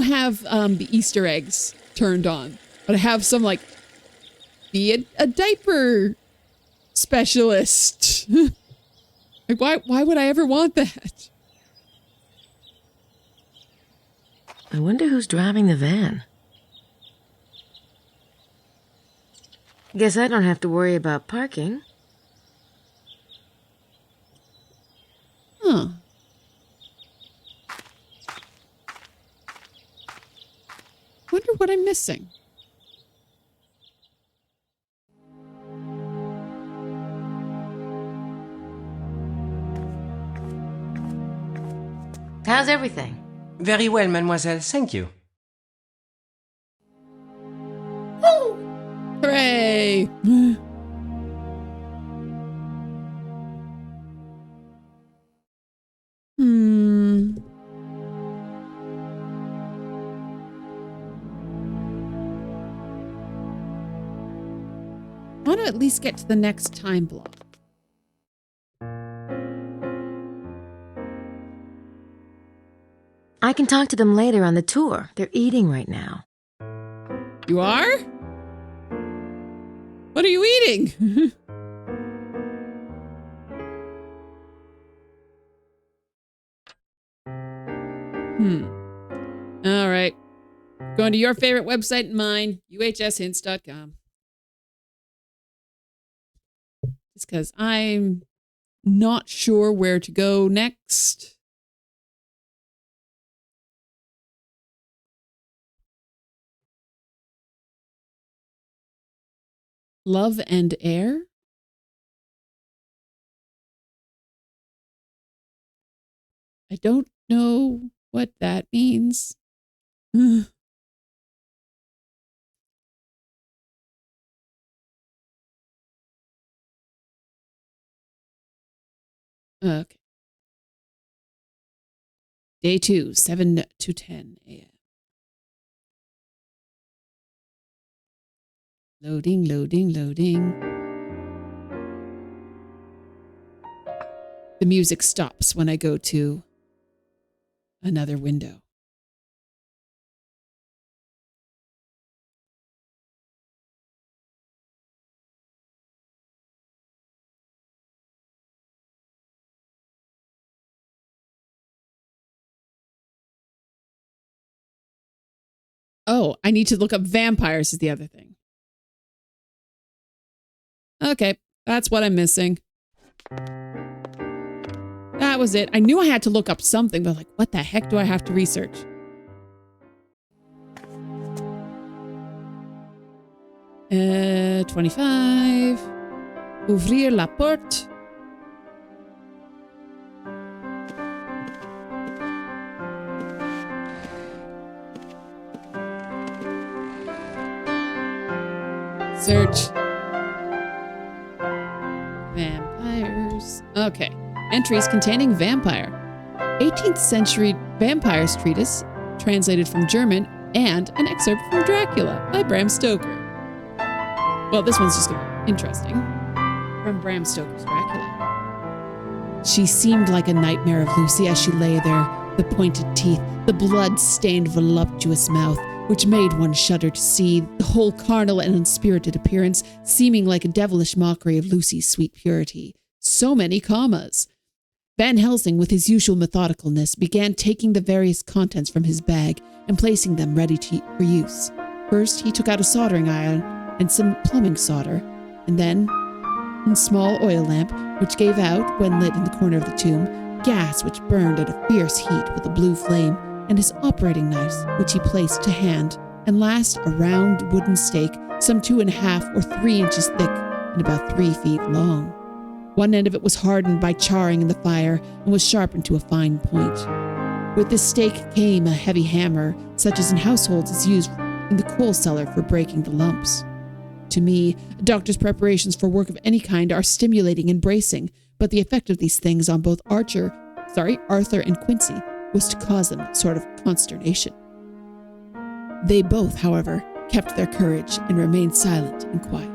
have the Easter eggs turned on. But I have some like, be a diaper specialist. Like, why would I ever want that? I wonder who's driving the van. Guess I don't have to worry about parking. Huh. Wonder what I'm missing. How's everything? Very well, mademoiselle, thank you. Hooray! I want to at least get to the next time block. I can talk to them later on the tour. They're eating right now. You are? What are you eating? All right. Going to your favorite website and mine, uhshints.com. Just because I'm not sure where to go next. Love and Air? I don't know what that means. Okay. Day 2, 7 to 10 a.m. Loading, loading, loading. The music stops when I go to another window. Oh, I need to look up vampires is the other thing. Okay, that's what I'm missing. That was it. I knew I had to look up something, but like, what the heck do I have to research? Uh, 25. Ouvrir la porte. Search. Vampires. Okay. Entries containing vampire. 18th century vampires treatise, translated from German, and an excerpt from Dracula by Bram Stoker. Well, this one's just interesting. From Bram Stoker's Dracula. She seemed like a nightmare of Lucy as she lay there, the pointed teeth, the blood-stained voluptuous mouth, which made one shudder to see, the whole carnal and unspirited appearance seeming like a devilish mockery of Lucy's sweet purity. So many commas. Van Helsing, with his usual methodicalness, began taking the various contents from his bag and placing them ready for use. First, he took out a soldering iron and some plumbing solder, and then a small oil lamp, which gave out, when lit in the corner of the tomb, gas which burned at a fierce heat with a blue flame, and his operating knives, which he placed to hand, and last a round wooden stake, some 2.5 or 3 inches thick and about 3 feet long. One end of it was hardened by charring in the fire and was sharpened to a fine point. With this stake came a heavy hammer, such as in households is used in the coal cellar for breaking the lumps. To me, a doctor's preparations for work of any kind are stimulating and bracing, but the effect of these things on both Arthur and Quincy was to cause them a sort of consternation. They both, however, kept their courage and remained silent and quiet.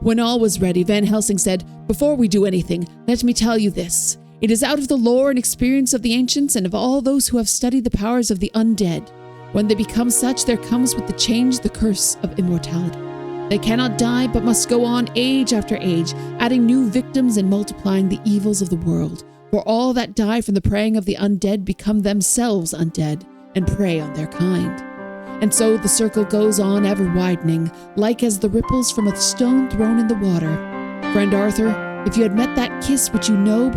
When all was ready, Van Helsing said, "Before we do anything, let me tell you this. It is out of the lore and experience of the ancients and of all those who have studied the powers of the undead. When they become such, there comes with the change the curse of immortality. They cannot die, but must go on age after age, adding new victims and multiplying the evils of the world. For all that die from the preying of the undead become themselves undead and prey on their kind. And so the circle goes on ever widening, like as the ripples from a stone thrown in the water. Friend Arthur, if you had met that kiss which you know of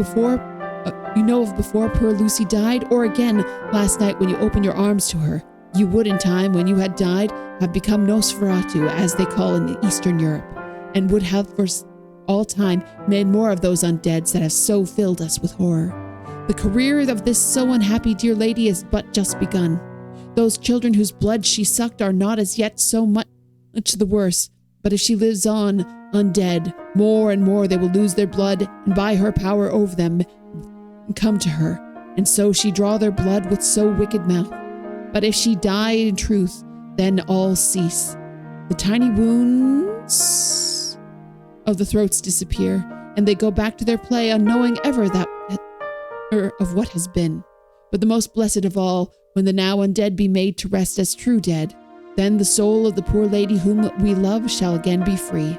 before poor Lucy died, or again last night when you opened your arms to her, you would in time, when you had died, have become Nosferatu, as they call in Eastern Europe, and would have for all time made more of those undeads that have so filled us with horror. The career of this so unhappy dear lady is but just begun. Those children whose blood she sucked are not as yet so much the worse, but if she lives on undead, more and more they will lose their blood, and by her power over them come to her, and so she draw their blood with so wicked mouth. But if she die in truth, then all cease. The tiny wounds of the throats disappear, and they go back to their play, unknowing ever that of what has been. But the most blessed of all, when the now undead be made to rest as true dead, then the soul of the poor lady whom we love shall again be free.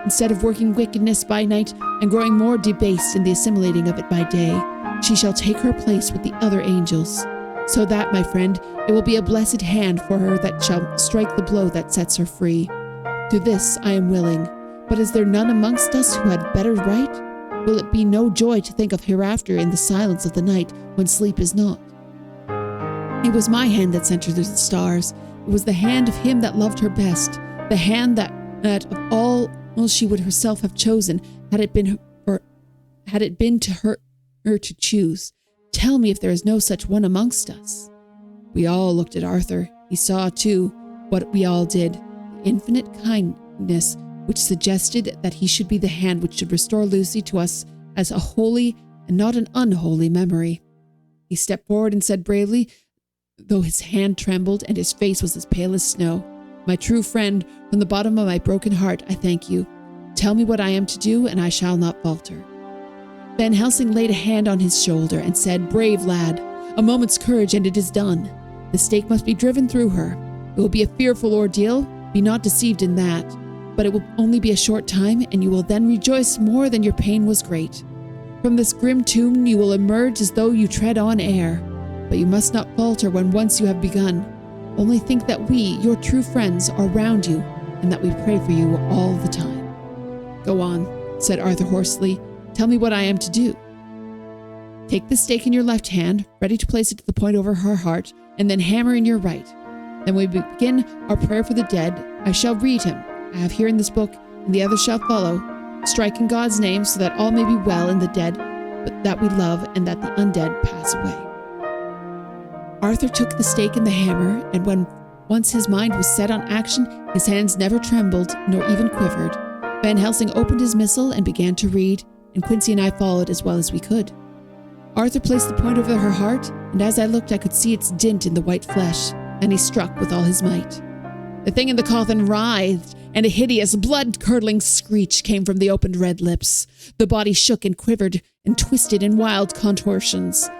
Instead of working wickedness by night and growing more debased in the assimilating of it by day, she shall take her place with the other angels. So that, my friend, it will be a blessed hand for her that shall strike the blow that sets her free. To this I am willing, but is there none amongst us who had better right? Will it be no joy to think of hereafter in the silence of the night when sleep is not? It was my hand that sent her to the stars. It was the hand of him that loved her best, the hand that of all she would herself have chosen, had it been to her to choose. Tell me if there is no such one amongst us. We all looked at Arthur. He saw, too, what we all did, the infinite kindness which suggested that he should be the hand which should restore Lucy to us as a holy and not an unholy memory. He stepped forward and said bravely, though his hand trembled and his face was as pale as snow, "My true friend, from the bottom of my broken heart, I thank you. Tell me what I am to do, and I shall not falter." Van Helsing laid a hand on his shoulder and said, "Brave lad, a moment's courage and it is done. The stake must be driven through her. It will be a fearful ordeal, be not deceived in that, but it will only be a short time, and you will then rejoice more than your pain was great. From this grim tomb you will emerge as though you tread on air, but you must not falter when once you have begun. Only think that we, your true friends, are round you, and that we pray for you all the time." "Go on," said Arthur hoarsely. "Tell me what I am to do." "Take the stake in your left hand, ready to place it to the point over her heart, and then hammer in your right. Then we begin our prayer for the dead. I shall read him. I have here in this book, and the others shall follow. Strike in God's name so that all may be well in the dead, but that we love, and that the undead pass away." Arthur took the stake and the hammer, and when once his mind was set on action, his hands never trembled, nor even quivered. Van Helsing opened his missal and began to read, and Quincy and I followed as well as we could. Arthur placed the point over her heart, and as I looked I could see its dint in the white flesh, and he struck with all his might. The thing in the coffin writhed, and a hideous, blood-curdling screech came from the opened red lips. The body shook and quivered and twisted in wild contortions.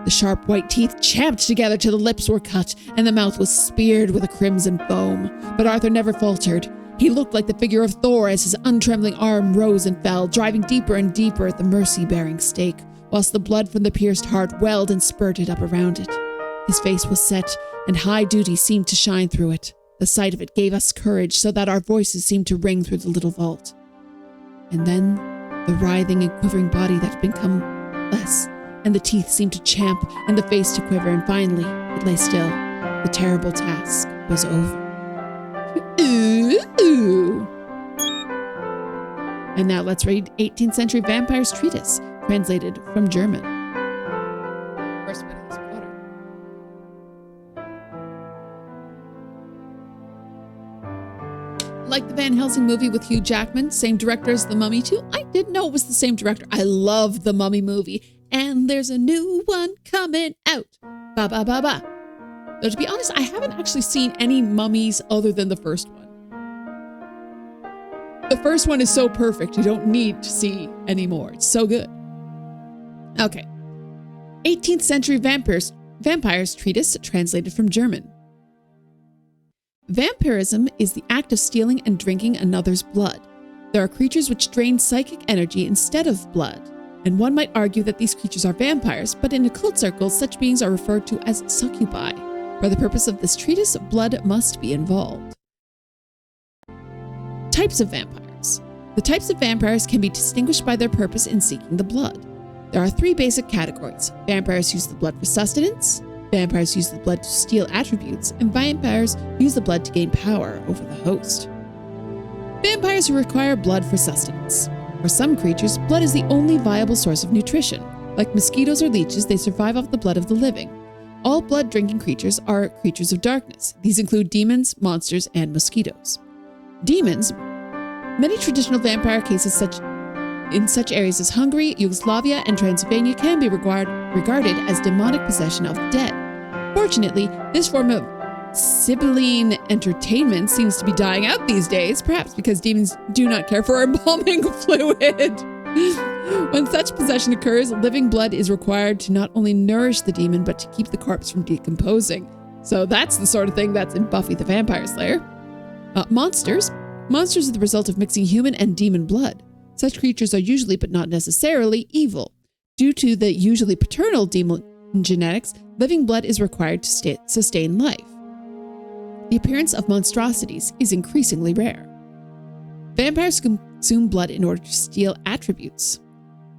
The sharp white teeth champed together till the lips were cut, and the mouth was speared with a crimson foam. But Arthur never faltered. He looked like the figure of Thor as his untrembling arm rose and fell, driving deeper and deeper at the mercy-bearing stake, whilst the blood from the pierced heart welled and spurted up around it. His face was set, and high duty seemed to shine through it. The sight of it gave us courage, so that our voices seemed to ring through the little vault. And then the writhing and quivering body that had become less, and the teeth seemed to champ, and the face to quiver, and finally it lay still. The terrible task was over. Ooh. And now let's read 18th Century Vampire's Treatise, translated from German. First bit of this water. Like the Van Helsing movie with Hugh Jackman, same director as The Mummy too. I didn't know it was the same director. I love The Mummy movie. And there's a new one coming out. Ba ba ba ba. Though to be honest, I haven't actually seen any mummies other than the first one. The first one is so perfect, you don't need to see any more. It's so good. Okay. 18th Century Vampire's Treatise, translated from German. Vampirism is the act of stealing and drinking another's blood. There are creatures which drain psychic energy instead of blood, and one might argue that these creatures are vampires, but in occult circles, such beings are referred to as succubi. For the purpose of this treatise, blood must be involved. Types of vampires. The types of vampires can be distinguished by their purpose in seeking the blood. There are 3 basic categories. Vampires use the blood for sustenance, vampires use the blood to steal attributes, and vampires use the blood to gain power over the host. Vampires who require blood for sustenance. For some creatures, blood is the only viable source of nutrition. Like mosquitoes or leeches, they survive off the blood of the living. All blood-drinking creatures are creatures of darkness. These include demons, monsters, and mosquitoes. Demons. Many traditional vampire cases in such areas as Hungary, Yugoslavia, and Transylvania can be regarded as demonic possession of the dead. Fortunately, this form of Sibylline entertainment seems to be dying out these days, perhaps because demons do not care for embalming fluid. When such possession occurs, living blood is required to not only nourish the demon, but to keep the corpse from decomposing. So that's the sort of thing that's in Buffy the Vampire Slayer. Monsters. Monsters are the result of mixing human and demon blood. Such creatures are usually, but not necessarily, evil. Due to the usually paternal demon genetics, living blood is required to sustain life. The appearance of monstrosities is increasingly rare. Vampires consume blood in order to steal attributes.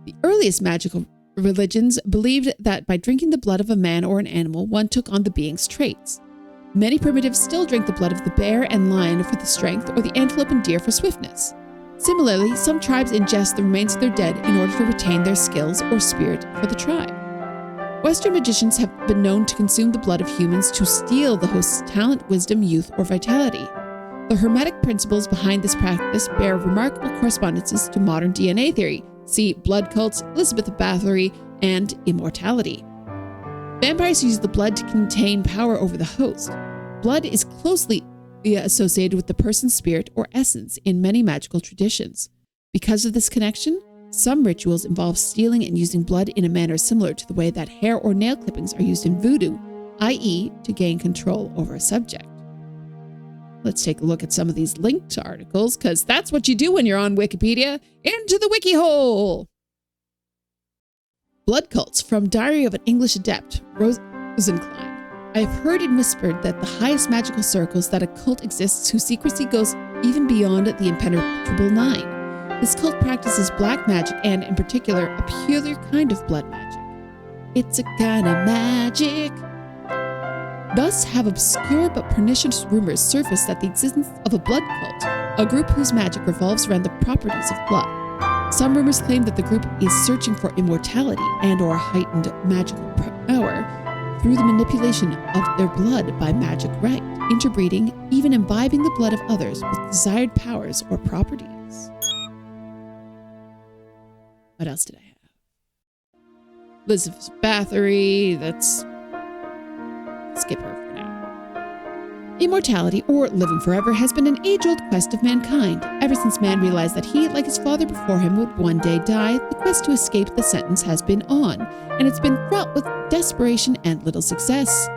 The earliest magical religions believed that by drinking the blood of a man or an animal, one took on the being's traits. Many primitives still drink the blood of the bear and lion for the strength, or the antelope and deer for swiftness. Similarly, some tribes ingest the remains of their dead in order to retain their skills or spirit for the tribe. Western magicians have been known to consume the blood of humans to steal the host's talent, wisdom, youth, or vitality. The hermetic principles behind this practice bear remarkable correspondences to modern DNA theory. See blood cults, Elizabeth of Bathory, and immortality. Vampires use the blood to contain power over the host. Blood is closely associated with the person's spirit or essence in many magical traditions. Because of this connection, some rituals involve stealing and using blood in a manner similar to the way that hair or nail clippings are used in voodoo, i.e., to gain control over a subject. Let's take a look at some of these linked articles, because that's what you do when you're on Wikipedia. Into the Wikihole! Blood cults from Diary of an English Adept, Rosencline. I have heard it whispered that the highest magical circles that a cult exists whose secrecy goes even beyond the impenetrable 9. This cult practices black magic and, in particular, a peculiar kind of blood magic. It's a kind of magic. Thus have obscure but pernicious rumors surfaced that the existence of a blood cult, a group whose magic revolves around the properties of blood. Some rumors claim that the group is searching for immortality and/or heightened magical power through the manipulation of their blood by magic rite, interbreeding, even imbibing the blood of others with desired powers or properties. What else did I have? Elizabeth Bathory, let's skip her for now. Immortality, or living forever, has been an age-old quest of mankind. Ever since man realized that he, like his father before him, would one day die, the quest to escape the sentence has been on, and it's been fraught with desperation and little success.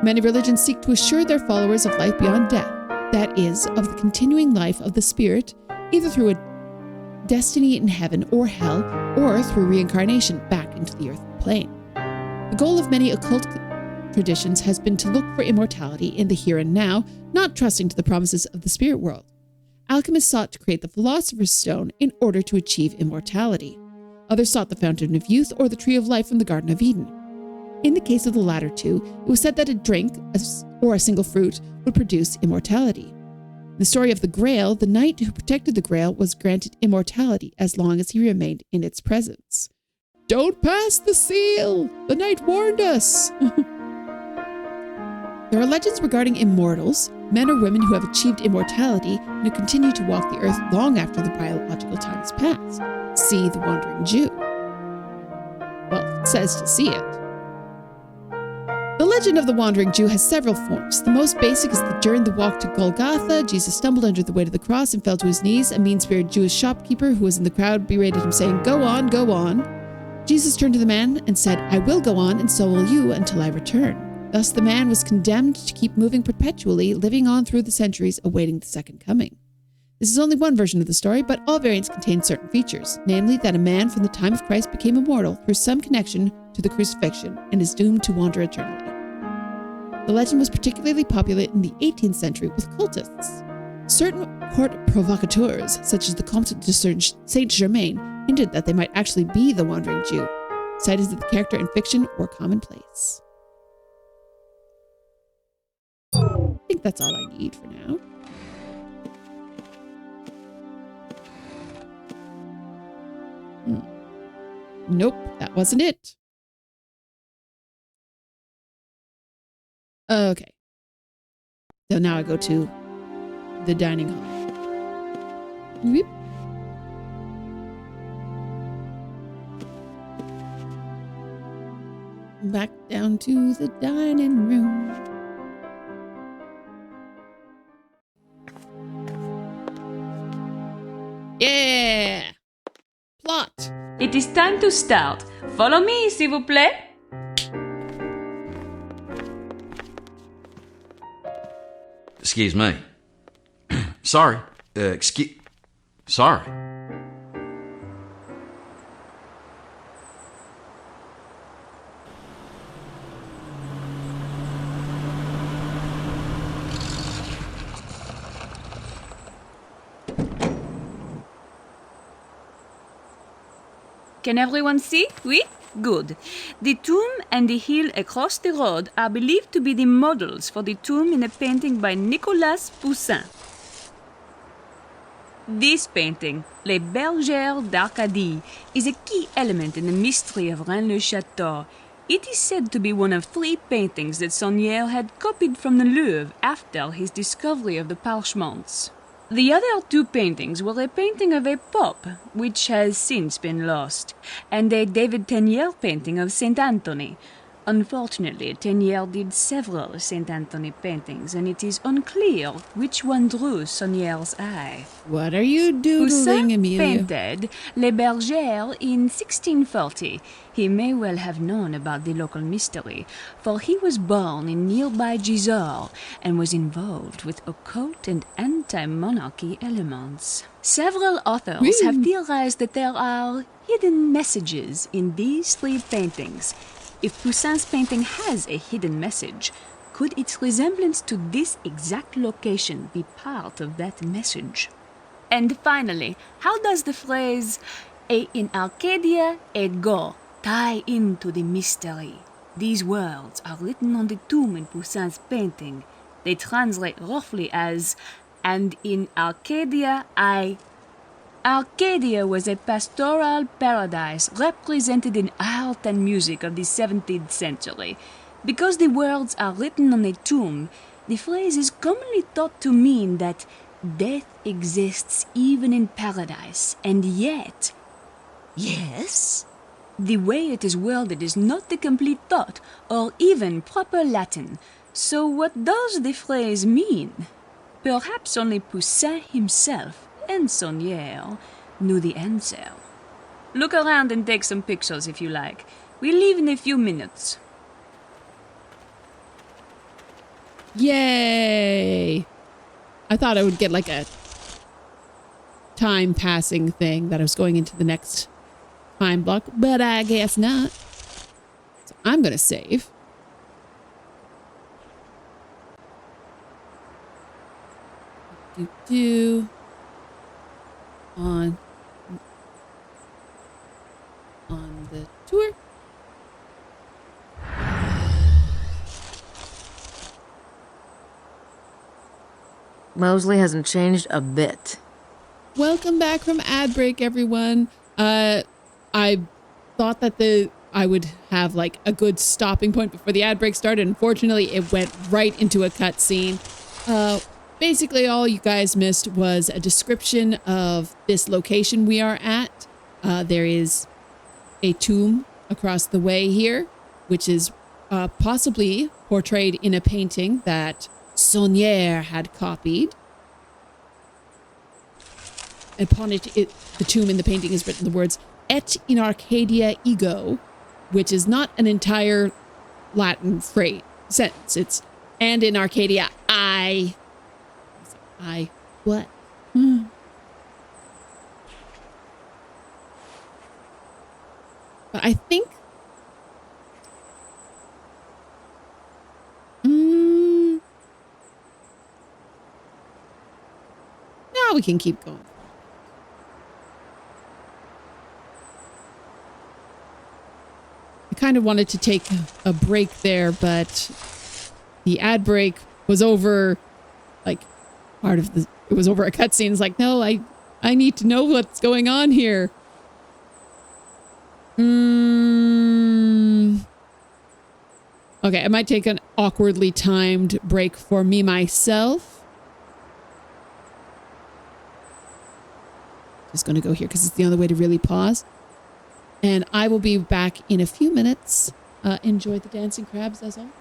Many religions seek to assure their followers of life beyond death, that is, of the continuing life of the spirit, either through a destiny in heaven or hell, or through reincarnation back into the earthly plane. The goal of many occult traditions has been to look for immortality in the here and now, not trusting to the promises of the spirit world. Alchemists sought to create the Philosopher's Stone in order to achieve immortality. Others sought the Fountain of Youth or the Tree of Life from the Garden of Eden. In the case of the latter two, it was said that a drink or a single fruit would produce immortality. In the story of the Grail, the knight who protected the Grail was granted immortality as long as he remained in its presence. Don't pass the seal! The knight warned us! There are legends regarding immortals, men or women who have achieved immortality and who continue to walk the earth long after the biological time has passed. See The Wandering Jew. Well, it says to see it. The legend of the Wandering Jew has several forms. The most basic is that during the walk to Golgotha, Jesus stumbled under the weight of the cross and fell to his knees. A mean-spirited Jewish shopkeeper who was in the crowd berated him, saying, "Go on, go on." Jesus turned to the man and said, "I will go on, and so will you until I return." Thus, the man was condemned to keep moving perpetually, living on through the centuries, awaiting the second coming. This is only one version of the story, but all variants contain certain features, namely that a man from the time of Christ became immortal through some connection to the crucifixion and is doomed to wander eternally. The legend was particularly popular in the 18th century with cultists. Certain court provocateurs, such as the Comte de Saint-Germain, hinted that they might actually be the wandering Jew, cited that the character in fiction were commonplace. I think that's all I need for now. Nope, that wasn't it. Okay. So now I go to the dining hall. Weep. Back down to the dining room. Yeah! Plot. It is time to start. Follow me, s'il vous plaît. Excuse me. Sorry. Sorry. Can everyone see? Oui? Good. The tomb and the hill across the road are believed to be the models for the tomb in a painting by Nicolas Poussin. This painting, Les Bergères d'Arcadie, is a key element in the mystery of Rennes-Le-Chateau. It is said to be one of 3 paintings that Saunière had copied from the Louvre after his discovery of the parchments. The other 2 paintings were a painting of a pope, which has since been lost, and a David Teniers painting of Saint Anthony. Unfortunately, Teniers did several Saint Anthony paintings, and it is unclear which one drew Saunière's eye. What are you doodling, Poussin Amelia? painted Les Bergères in 1640. He may well have known about the local mystery, for he was born in nearby Gisors and was involved with occult and anti-monarchy elements. Several authors have theorized that there are hidden messages in these 3 paintings. If Poussin's painting has a hidden message, could its resemblance to this exact location be part of that message? And finally, how does the phrase "et in Arcadia et go" tie into the mystery? These words are written on the tomb in Poussin's painting. They translate roughly as "and in Arcadia I..." Arcadia was a pastoral paradise represented in art and music of the 17th century. Because the words are written on a tomb, the phrase is commonly thought to mean that death exists even in paradise, and yet... Yes? The way it is worded is not the complete thought, or even proper Latin. So what does the phrase mean? Perhaps only Poussin himself and Saunière knew the answer. Look around and take some pictures if you like. We leave in a few minutes. Yay! I thought I would get like a time passing thing that I was going into the next time block, but I guess not. So I'm going to save. On the tour. Mosley hasn't changed a bit. Welcome back from ad break, everyone. I thought that I would have like a good stopping point before the ad break started. Unfortunately, it went right into a cutscene. Basically, all you guys missed was a description of this location we are at. There is a tomb across the way here, which is possibly portrayed in a painting that Saunière had copied. Upon it, the tomb in the painting is written the words "Et in Arcadia ego," which is not an entire Latin phrase. sentence. It's, and in Arcadia, what? But I think, no, we can keep going. I kind of wanted to take a break there, but the ad break was over, like, it was over a cutscene. It's like, no, I need to know what's going on here. Okay, I might take an awkwardly timed break for me myself. Just going to go here because it's the only way to really pause. And I will be back in a few minutes. Enjoy the dancing crabs as always.